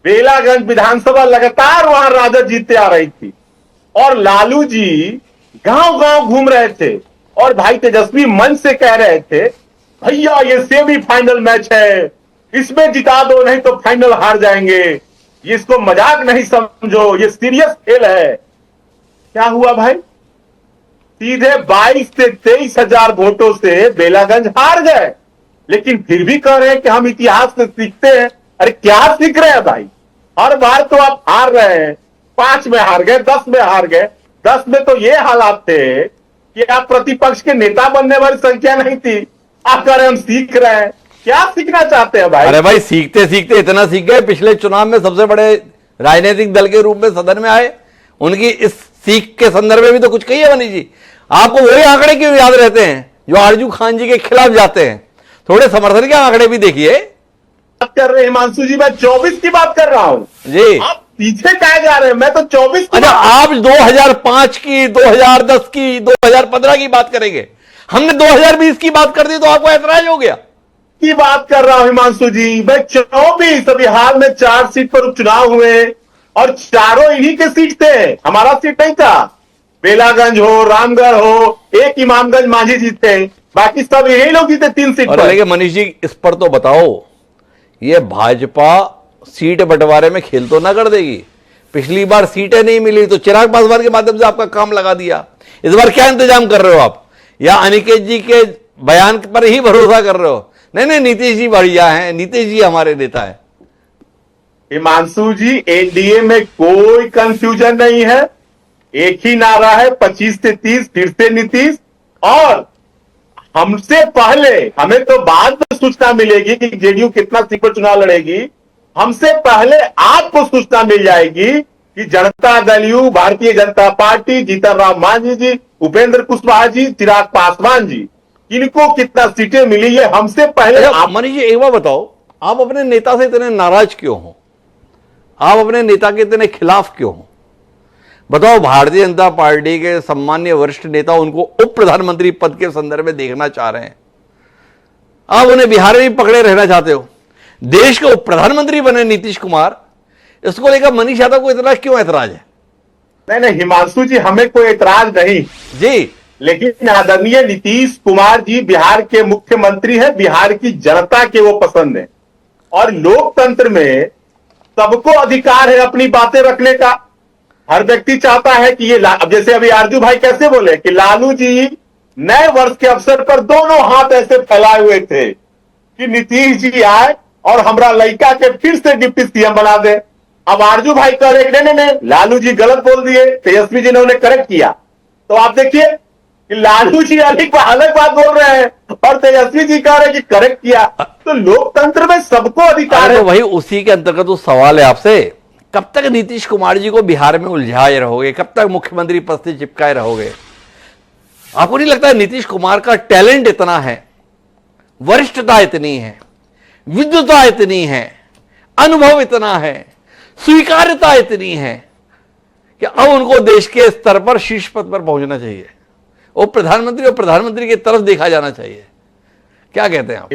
बेलागंज विधानसभा लगातार वहां राजद जीतते आ रही थी और लालू जी गांव गांव घूम रहे थे और भाई तेजस्वी मंच से कह रहे थे भैया ये सेमीफाइनल मैच है, इसमें जिता दो नहीं तो फाइनल हार जाएंगे, इसको मजाक नहीं समझो, ये सीरियस खेल है। क्या हुआ भाई? सीधे 22 से 23 हजार वोटों से बेलागंज हार गए, लेकिन फिर भी कह रहे हैं कि हम इतिहास से सीखते हैं। अरे क्या सीख रहे हैं भाई? हर बार तो आप हार रहे हैं, 5 में हार गए, 10 में हार गए। 10 में तो ये हालात थे कि आप प्रतिपक्ष के नेता बनने वाली संख्या नहीं थी, आप कह रहे हैं हम सीख रहे हैं। क्या सीखना चाहते हैं भाई? अरे भाई सीखते सीखते इतना सीख गए, पिछले चुनाव में सबसे बड़े राजनीतिक दल के रूप में सदन में आए, उनकी इस सीख के संदर्भ में भी तो कुछ कहिए मनीष जी। आपको वही आंकड़े क्यों याद रहते हैं जो आरजू खान जी के खिलाफ जाते हैं? थोड़े समर्थन के आंकड़े भी देखिए। बात कर रहे हैं हिमांशु जी, मैं 24 की बात कर रहा हूं जी। आप पीछे कहे जा रहे हैं? मैं तो 24 की। अच्छा, आप 2005 की, 2010 की, 2015 की बात करेंगे, हमने 2020 की बात कर दी तो आपको ऐतराज हो गया? की बात कर रहा हूं हिमांशु जी, मैं 24 बिहार में 4 सीट पर उपचुनाव हुए और चारों इन्हीं के सीट थे, हमारा सीट नहीं था। बेलागंज हो, रामगढ़ हो, एक इमामगंज मांझी जीते, बाकी सब यही लोग जीते 3 सीट और पर। लेकिन मनीष जी इस पर तो बताओ, ये भाजपा सीट बंटवारे में खेल तो ना कर देगी? पिछली बार सीटें नहीं मिली तो चिराग पासवान के माध्यम से आपका काम लगा दिया। इस बार क्या इंतजाम कर रहे हो आप? या अनिकेत जी के बयान पर ही भरोसा कर रहे हो? नहीं नहीं, नीतीश जी बढ़िया हैं, नीतीश जी हमारे नेता है। हिमांशु जी, एनडीए में कोई कंफ्यूजन नहीं है, एक ही नारा है 25 से 30 फिर से नीतीश। और हमसे पहले, हमें तो बाद में सूचना मिलेगी कि जेडीयू कितना सीट पर चुनाव लड़ेगी, हमसे पहले आपको सूचना मिल जाएगी कि जनता दल यू, भारतीय जनता पार्टी, जीतन राम मांझी जी, उपेंद्र कुशवाहा जी, चिराग पासवान जी, किनको कितना सीटें मिली, ये हमसे पहले आप। मनीष जी एक बार बताओ, आप अपने नेता से इतने नाराज क्यों हो? आप अपने नेता के इतने खिलाफ क्यों हो? बताओ, भारतीय जनता पार्टी के सम्मान्य वरिष्ठ नेता उनको उप प्रधानमंत्री पद के संदर्भ में देखना चाह रहे हैं, आप उन्हें बिहार में पकड़े रहना चाहते हो। देश के उप प्रधानमंत्री बने नीतीश कुमार, इसको लेकर मनीष यादव को इतना क्यों ऐतराज है? नहीं, हिमांशु जी, हमें कोई ऐतराज नहीं जी, लेकिन आदरणीय नीतीश कुमार जी बिहार के मुख्यमंत्री हैं, बिहार की जनता के वो पसंद है। और लोकतंत्र में सबको अधिकार है अपनी बातें रखने का। हर व्यक्ति चाहता है कि ये अब जैसे अभी आरजू भाई कैसे बोले कि लालू जी नए वर्ष के अवसर पर दोनों हाथ ऐसे फैलाए हुए थे कि नीतीश जी आए और हमरा लड़का के फिर से डिप्टी सीएम बना दे। अब आरजू भाई कह रहे नहीं नहीं, लालू जी गलत बोल दिए, तेजस्वी जी ने उन्हें करेक्ट किया। तो आप देखिए कि लालू जी अलग बात बोल रहे हैं और तेजस्वी जी कह रहे हैं कि करेक्ट किया। तो लोकतंत्र में सबको अधिकार है। तो वही उसी के अंतर्गत तो सवाल है आपसे, कब तक नीतीश कुमार जी को बिहार में उलझाए रहोगे? कब तक मुख्यमंत्री पद से चिपकाए रहोगे? आपको नहीं लगता है नीतीश कुमार का टैलेंट इतना है, वरिष्ठता इतनी है, विद्वता इतनी है, अनुभव इतना है, स्वीकार्यता इतनी है कि अब उनको देश के स्तर पर शीर्ष पद पर पहुंचना चाहिए, वो प्रधानमंत्री और प्रधानमंत्री की तरफ देखा जाना चाहिए। क्या कहते हैं आप?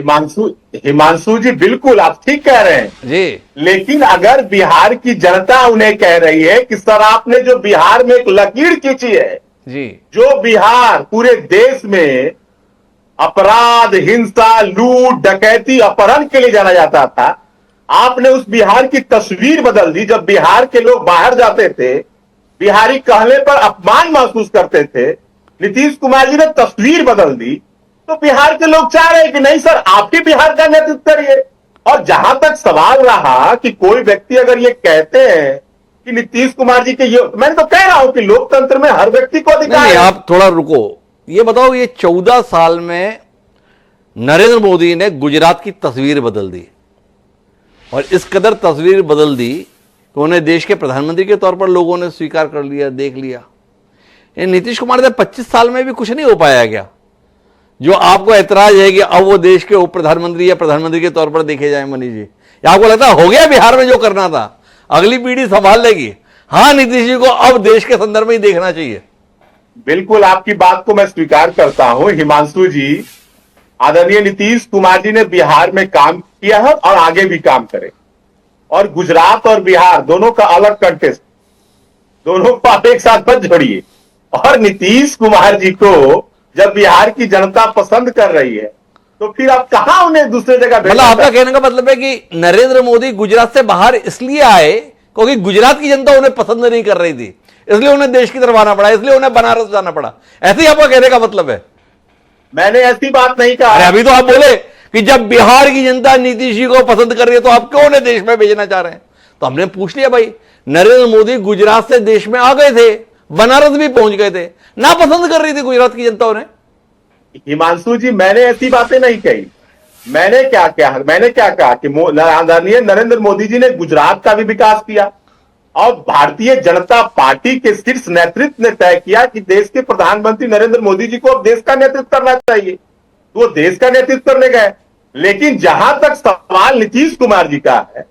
हिमांशु जी, बिल्कुल आप ठीक कह रहे हैं जी, लेकिन अगर बिहार की जनता उन्हें कह रही है कि सर आपने जो बिहार में एक लकीर खींची है जी, जो बिहार पूरे देश में अपराध, हिंसा, लूट, डकैती, अपहरण के लिए जाना जाता था, आपने उस बिहार की तस्वीर बदल दी। जब बिहार के लोग बाहर जाते थे, बिहारी कहने पर अपमान महसूस करते थे, नीतीश कुमार जी ने तस्वीर बदल दी। तो बिहार के लोग चाह रहे हैं कि नहीं सर, आप ही बिहार का नेतृत्व करिए। और जहां तक सवाल रहा कि कोई व्यक्ति अगर ये कहते हैं कि नीतीश कुमार जी के, ये मैं तो कह रहा हूं कि लोकतंत्र में हर व्यक्ति को अधिकार है। आप थोड़ा रुको, ये बताओ, ये 14 साल में नरेंद्र मोदी ने गुजरात की तस्वीर बदल दी और इस कदर तस्वीर बदल दी कि उन्हें देश के प्रधानमंत्री के तौर पर लोगों ने स्वीकार कर लिया, देख लिया। नीतीश कुमार से 25 साल में भी कुछ नहीं हो पाया क्या? जो आपको ऐतराज है कि अब वो देश के उप प्रधानमंत्री या प्रधानमंत्री के तौर पर देखे जाए, मनीष जी, या आपको लगता है हो गया बिहार में जो करना था, अगली पीढ़ी संभाल लेगी? हाँ, नीतीश जी को अब देश के संदर्भ में ही देखना चाहिए। बिल्कुल आपकी बात को मैं स्वीकार करता हूं हिमांशु जी। आदरणीय नीतीश कुमार जी ने बिहार में काम किया है और आगे भी काम करे। और गुजरात और बिहार दोनों का अलग कंटेस्ट, दोनों को आप एक साथ मत जोड़िए। और नीतीश कुमार जी को जब बिहार की जनता पसंद कर रही है तो फिर आप कहां उन्हें दूसरे जगह भेजना? मतलब आपका कहने का मतलब है कि नरेंद्र मोदी गुजरात से बाहर इसलिए आए क्योंकि गुजरात की जनता उन्हें पसंद नहीं कर रही थी, इसलिए उन्हें देश की तरफ आना पड़ा, इसलिए उन्हें बनारस जाना पड़ा, ऐसे ही आपका कहने का मतलब है? मैंने ऐसी बात नहीं कहा। अरे अभी तो आप बोले कि जब बिहार की जनता नीतीश जी को पसंद कर रही है तो आप क्यों उन्हें देश में भेजना चाह रहे हैं? तो हमने पूछ लिया, भाई नरेंद्र मोदी गुजरात से देश में आ गए थे, बनारस भी पहुंच गए थे, ना पसंद कर रही थी गुजरात की जनता उन्हें। हिमांशु जी, मैंने ऐसी बातें नहीं कही। मैंने क्या कहा कि आदरणीय नरेंद्र मोदी जी ने गुजरात का भी विकास किया और भारतीय जनता पार्टी के शीर्ष नेतृत्व ने तय किया कि देश के प्रधानमंत्री नरेंद्र मोदी जी को अब देश का नेतृत्व करना चाहिए, तो वो देश का नेतृत्व करने गए। लेकिन जहां तक सवाल नीतीश कुमार जी का है,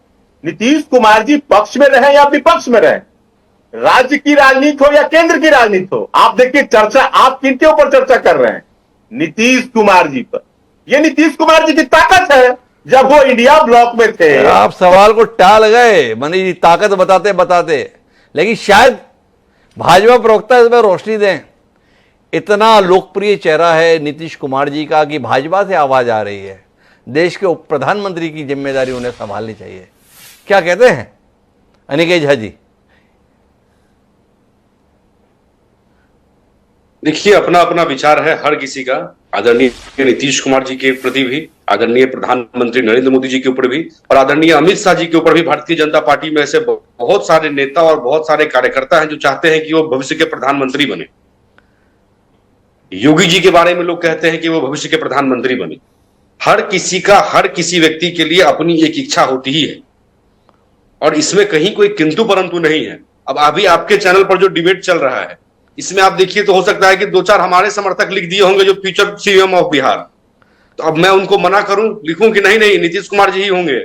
नीतीश कुमार जी पक्ष में रहे या विपक्ष में रहे, राज्य की राजनीति हो या केंद्र की राजनीति हो, आप देखिए चर्चा आप किनके ऊपर चर्चा कर रहे हैं? नीतीश कुमार जी पर। ये नीतीश कुमार जी की ताकत है। जब वो इंडिया ब्लॉक में थे, आप सवाल को टाल गए मनीष जी, ताकत बताते बताते, लेकिन शायद भाजपा प्रवक्ता इसमें रोशनी दें। इतना लोकप्रिय चेहरा है नीतीश कुमार जी का कि भाजपा से आवाज आ रही है, देश के उप प्रधानमंत्री की जिम्मेदारी उन्हें संभालनी चाहिए। क्या कहते हैं अनिकेत झा जी? देखिए, अपना अपना विचार है हर किसी का, आदरणीय नीतीश कुमार जी के प्रति भी, आदरणीय प्रधानमंत्री नरेंद्र मोदी जी के ऊपर भी, और आदरणीय अमित शाह जी के ऊपर भी। भारतीय जनता पार्टी में ऐसे बहुत सारे नेता और बहुत सारे कार्यकर्ता हैं जो चाहते हैं कि वो भविष्य के प्रधानमंत्री बने। योगी जी के बारे में लोग कहते हैं कि वो भविष्य के प्रधानमंत्री बने। हर किसी का, हर किसी व्यक्ति के लिए अपनी एक इच्छा होती ही है, और इसमें कहीं कोई किंतु परंतु नहीं है। अब अभी आपके चैनल पर जो डिबेट चल रहा है, इसमें आप देखिए तो हो सकता है कि 2-4 हमारे समर्थक लिख दिए होंगे जो फ्यूचर सीएम ऑफ बिहार। तो अब मैं उनको मना करूं, लिखूं कि नहीं नहीं नीतीश कुमार जी ही होंगे?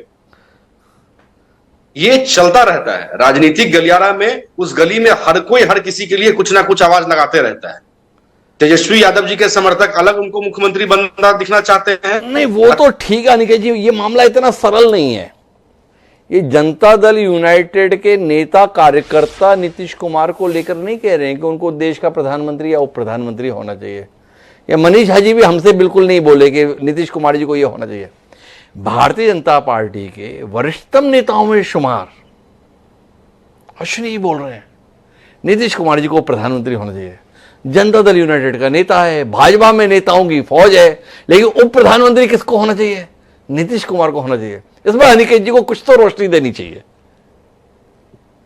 ये चलता रहता है राजनीतिक गलियारा में। उस गली में हर कोई हर किसी के लिए कुछ ना कुछ आवाज लगाते रहता है। तेजस्वी यादव जी के समर्थक अलग उनको मुख्यमंत्री बनना दिखना चाहते हैं। नहीं, वो तो ठीक है अनिकेत जी, ये मामला इतना सरल नहीं है। ये जनता दल यूनाइटेड के नेता कार्यकर्ता नीतीश कुमार को लेकर नहीं कह रहे हैं कि उनको देश का प्रधानमंत्री या उप प्रधानमंत्री होना चाहिए। या मनीष झा जी भी हमसे बिल्कुल नहीं बोले कि नीतीश कुमार जी को ये होना चाहिए। भारतीय जनता पार्टी के वरिष्ठतम नेताओं में शुमार अश्विनी जी बोल रहे हैं नीतीश कुमार जी को प्रधानमंत्री होना चाहिए। जनता दल यूनाइटेड का नेता है, भाजपा में नेताओं की फौज है, लेकिन उप प्रधानमंत्री किसको होना चाहिए? नीतीश कुमार को होना चाहिए। इसमें अनिकेत जी को कुछ तो रोशनी देनी चाहिए।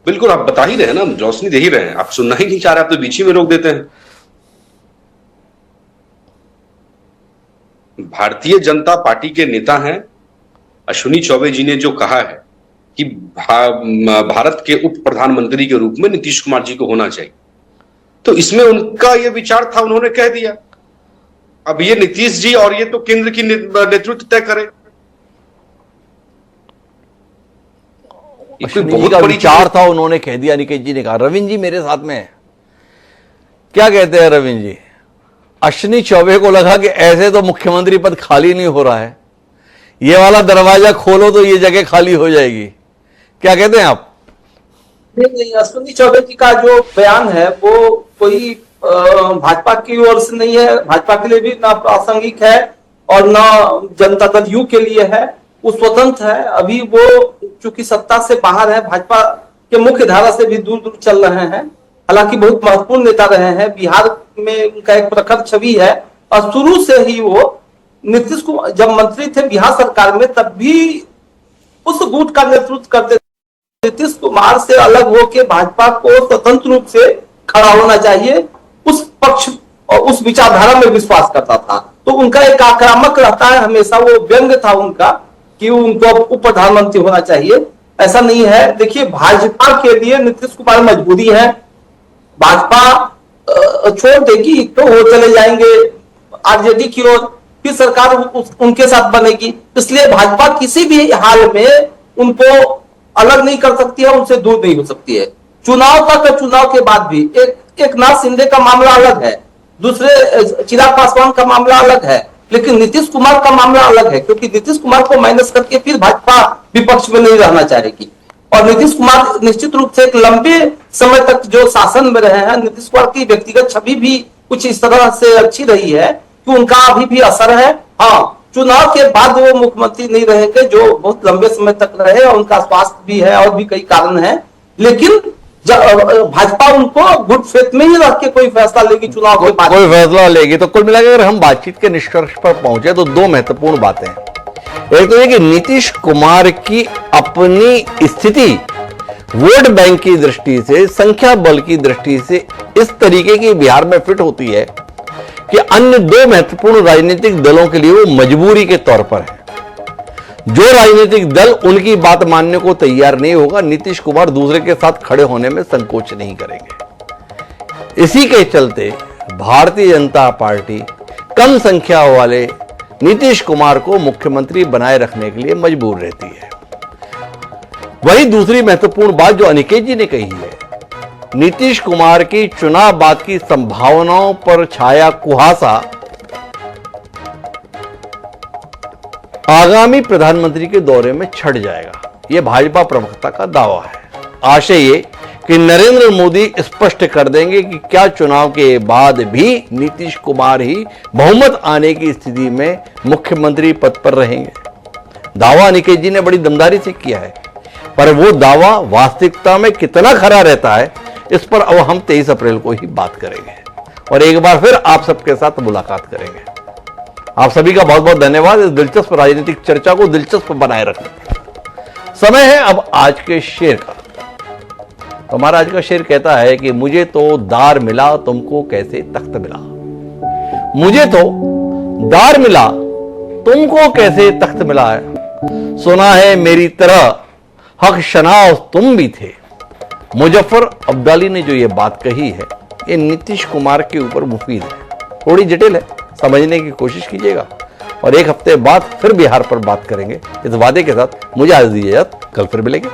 बिल्कुल, आप बता ही रहे हैं ना, रोशनी दे ही रहे हैं। आप सुनना ही नहीं चाह रहे, आप तो बीच ही में रोक देते हैं। भारतीय जनता पार्टी के नेता हैं अश्विनी चौबे जी ने जो कहा है कि भारत के उप प्रधानमंत्री के रूप में नीतीश कुमार जी को होना चाहिए, तो इसमें उनका यह विचार था, उन्होंने कह दिया। अब ये नीतीश जी और ये तो केंद्र की नेतृत्व तय करे। बहुत बड़ी विचार था, उन्होंने कह दिया। अनिकेत जी ने कहा। रविंद्र जी मेरे साथ में है, क्या कहते हैं रविंद्र जी? अश्विनी चौबे को लगा कि ऐसे तो मुख्यमंत्री पद खाली नहीं हो रहा है, ये वाला दरवाजा खोलो तो ये जगह खाली हो जाएगी। क्या कहते हैं आप? नहीं, अश्विनी चौबे जी का जो बयान है वो कोई भाजपा की ओर से नहीं है, भाजपा के लिए भी ना प्रासंगिक है और ना जनता दल यू के लिए है। वो स्वतंत्र है। अभी वो चूंकि सत्ता से बाहर है, भाजपा के मुख्य धारा से भी दूर दूर चल रहे हैं। हालांकि बहुत महत्वपूर्ण नेता रहे हैं, बिहार में उनका एक प्रखर छवि है और शुरू से ही वो नीतीश कुमार जब मंत्री थे बिहार सरकार में तब भी उस गुट का नेतृत्व करते थे। नीतीश कुमार से अलग होकर भाजपा को स्वतंत्र रूप से खड़ा होना चाहिए, उस पक्ष और उस विचारधारा में विश्वास करता था। तो उनका एक आक्रामक रहता है हमेशा, वो व्यंग्य था उनका कि उनको उप प्रधानमंत्री होना चाहिए। ऐसा नहीं है। देखिए, भाजपा के लिए नीतीश कुमार मजबूरी है। भाजपा छोड़ देगी तो वो चले जाएंगे आरजेडी की ओर, फिर सरकार उनके साथ बनेगी। इसलिए भाजपा किसी भी हाल में उनको अलग नहीं कर सकती है, उनसे दूर नहीं हो सकती है। चुनाव तक, चुनाव के बाद भी एक नाथ शिंदे का मामला अलग है, दूसरे चिराग पासवान का मामला अलग है, लेकिन नीतीश कुमार का मामला अलग है, क्योंकि नीतीश कुमार को माइनस करके फिर भाजपा विपक्ष में नहीं रहना चाहेगी। और नीतीश कुमार निश्चित रूप से एक लंबे समय तक जो शासन में रहे हैं, नीतीश कुमार की व्यक्तिगत छवि भी कुछ इस तरह से अच्छी रही है कि उनका अभी भी असर है। हाँ, चुनाव के बाद वो मुख्यमंत्री नहीं रहेंगे जो बहुत लंबे समय तक रहे, और उनका स्वास्थ्य भी है और भी कई कारण है। लेकिन भाजपा उनको गुड फेथ में ही रह के कोई फैसला लेगी, चुनाव के बाद कोई फैसला लेगी। तो कुल मिलाकर अगर हम बातचीत के निष्कर्ष पर पहुंचे तो दो महत्वपूर्ण बातें हैं। एक तो ये कि नीतीश कुमार की अपनी स्थिति वोट बैंक की दृष्टि से, संख्या बल की दृष्टि से इस तरीके की बिहार में फिट होती है कि अन्य दो महत्वपूर्ण राजनीतिक दलों के लिए वो मजबूरी के तौर पर है। जो राजनीतिक दल उनकी बात मानने को तैयार नहीं होगा, नीतीश कुमार दूसरे के साथ खड़े होने में संकोच नहीं करेंगे। इसी के चलते भारतीय जनता पार्टी कम संख्या वाले नीतीश कुमार को मुख्यमंत्री बनाए रखने के लिए मजबूर रहती है। वही दूसरी महत्वपूर्ण बात जो अनिकेत जी ने कही है, नीतीश कुमार की चुनाव बाद की संभावनाओं पर छाया कुहासा आगामी प्रधानमंत्री के दौरे में छट जाएगा, यह भाजपा प्रवक्ता का दावा है। आशय ये कि नरेंद्र मोदी स्पष्ट कर देंगे कि क्या चुनाव के बाद भी नीतीश कुमार ही बहुमत आने की स्थिति में मुख्यमंत्री पद पर रहेंगे। दावा निकेश जी ने बड़ी दमदारी से किया है, पर वो दावा वास्तविकता में कितना खरा रहता है, इस पर अब हम 23 अप्रैल को ही बात करेंगे और एक बार फिर आप सबके साथ मुलाकात करेंगे। आप सभी का बहुत बहुत धन्यवाद इस दिलचस्प राजनीतिक चर्चा को दिलचस्प बनाए रखने। समय है अब आज के शेर का। तो हमारा आज का शेर कहता है कि मुझे तो दार मिला, तुमको कैसे तख्त मिला। मुझे तो दार मिला, तुमको कैसे तख्त मिला है। सुना है मेरी तरह हक शनास तुम भी थे। मुजफ्फर अब्दाली ने जो ये बात कही है, ये नीतीश कुमार के ऊपर मुफीद है। थोड़ी जटिल है, समझने की कोशिश कीजिएगा और एक हफ्ते बाद फिर बिहार पर बात करेंगे। इस वादे के साथ मुझे आज दीजिए, कल फिर मिलेंगे।